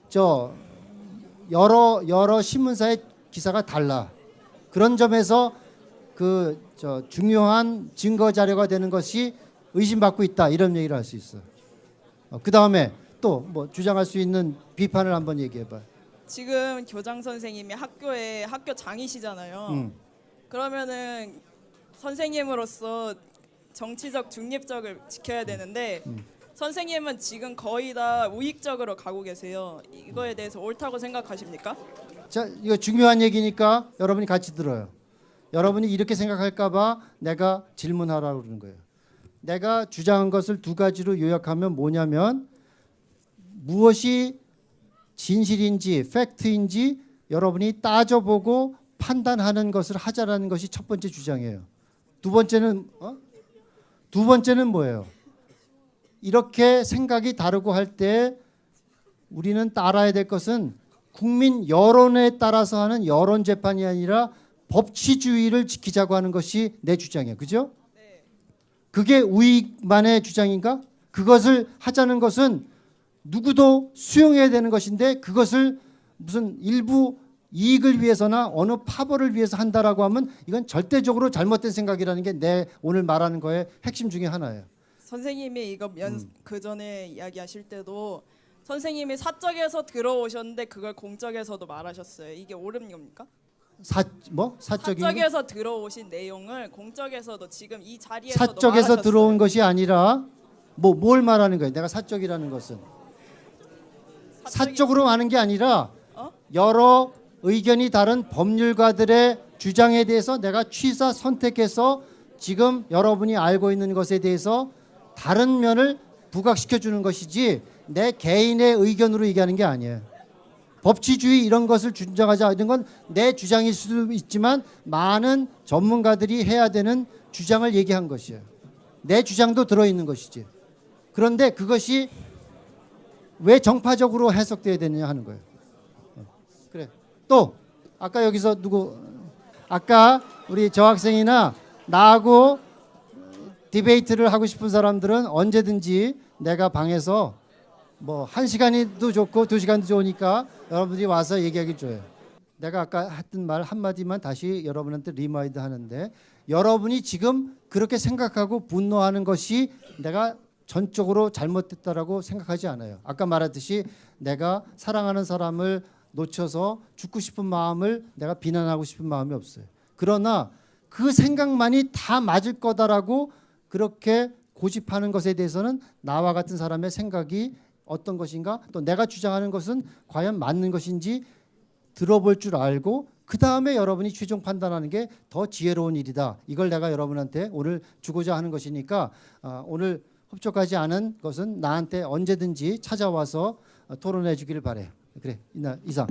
저 여러 신문사의 기사가 달라. 그런 점에서 그 저 중요한 증거 자료가 되는 것이 의심받고 있다 이런 얘기를 할 수 있어. 그 다음에 또 뭐 주장할 수 있는 비판을 한번 얘기해봐. 지금 교장 선생님이 학교 장이시잖아요. 그러면은 선생님으로서 정치적 중립적을 지켜야 되는데 선생님은 지금 거의 다 우익적으로 가고 계세요. 이거에 대해서 옳다고 생각하십니까? 자, 이거 중요한 얘기니까 여러분이 같이 들어요. 여러분이 이렇게 생각할까봐 내가 질문하라고 그러는 거예요. 내가 주장한 것을 두 가지로 요약하면 뭐냐면 무엇이 진실인지 팩트인지 여러분이 따져보고 판단하는 것을 하자라는 것이 첫 번째 주장이에요. 두 번째는 뭐예요? 이렇게 생각이 다르고 할 때 우리는 따라야 될 것은 국민 여론에 따라서 하는 여론 재판이 아니라 법치주의를 지키자고 하는 것이 내 주장이에요. 그죠? 네. 그게 우익만의 주장인가? 그것을 하자는 것은 누구도 수용해야 되는 것인데 그것을 무슨 일부 이익을 위해서나 어느 파벌을 위해서 한다라고 하면 이건 절대적으로 잘못된 생각이라는 게 내 오늘 말하는 거의 핵심 중에 하나예요. 선생님이 이거 그 전에 이야기하실 때도 선생님이 사적에서 들어오셨는데 그걸 공적에서도 말하셨어요. 이게 옳은 겁니까? 사적인 사적에서 들어오신 내용을 공적에서도 지금 이 자리에서도 사적에서 말하셨어요. 들어온 것이 아니라 뭘 말하는 거예요? 내가 사적이라는 것은 사적으로 하는 게 아니라 여러 의견이 다른 법률가들의 주장에 대해서 내가 취사 선택해서 지금 여러분이 알고 있는 것에 대해서 다른 면을 부각시켜 주는 것이지 내 개인의 의견으로 얘기하는 게 아니에요. 법치주의 이런 것을 주장하지 않는 건 내 주장일 수도 있지만 많은 전문가들이 해야 되는 주장을 얘기한 것이에요. 내 주장도 들어있는 것이지. 그런데 그것이 왜 정파적으로 해석돼야 되느냐 하는 거예요. 그래. 또 아까 여기서 아까 우리 저 학생이나 나하고 디베이트를 하고 싶은 사람들은 언제든지 내가 방에서 뭐 1시간이도 좋고 2시간도 좋으니까 여러분들이 와서 얘기하기 줘요. 내가 아까 했던 말 한마디만 다시 여러분한테 리마인드 하는데 여러분이 지금 그렇게 생각하고 분노하는 것이 내가 전적으로 잘못됐다라고 생각하지 않아요. 아까 말했듯이 내가 사랑하는 사람을 놓쳐서 죽고 싶은 마음을 내가 비난하고 싶은 마음이 없어요. 그러나 그 생각만이 다 맞을 거다라고 그렇게 고집하는 것에 대해서는 나와 같은 사람의 생각이 어떤 것인가 또 내가 주장하는 것은 과연 맞는 것인지 들어볼 줄 알고 그 다음에 여러분이 최종 판단하는 게 더 지혜로운 일이다. 이걸 내가 여러분한테 오늘 주고자 하는 것이니까 오늘 흡족하지 않은 것은 나한테 언제든지 찾아와서 토론해 주기를 바래. 그래 이상.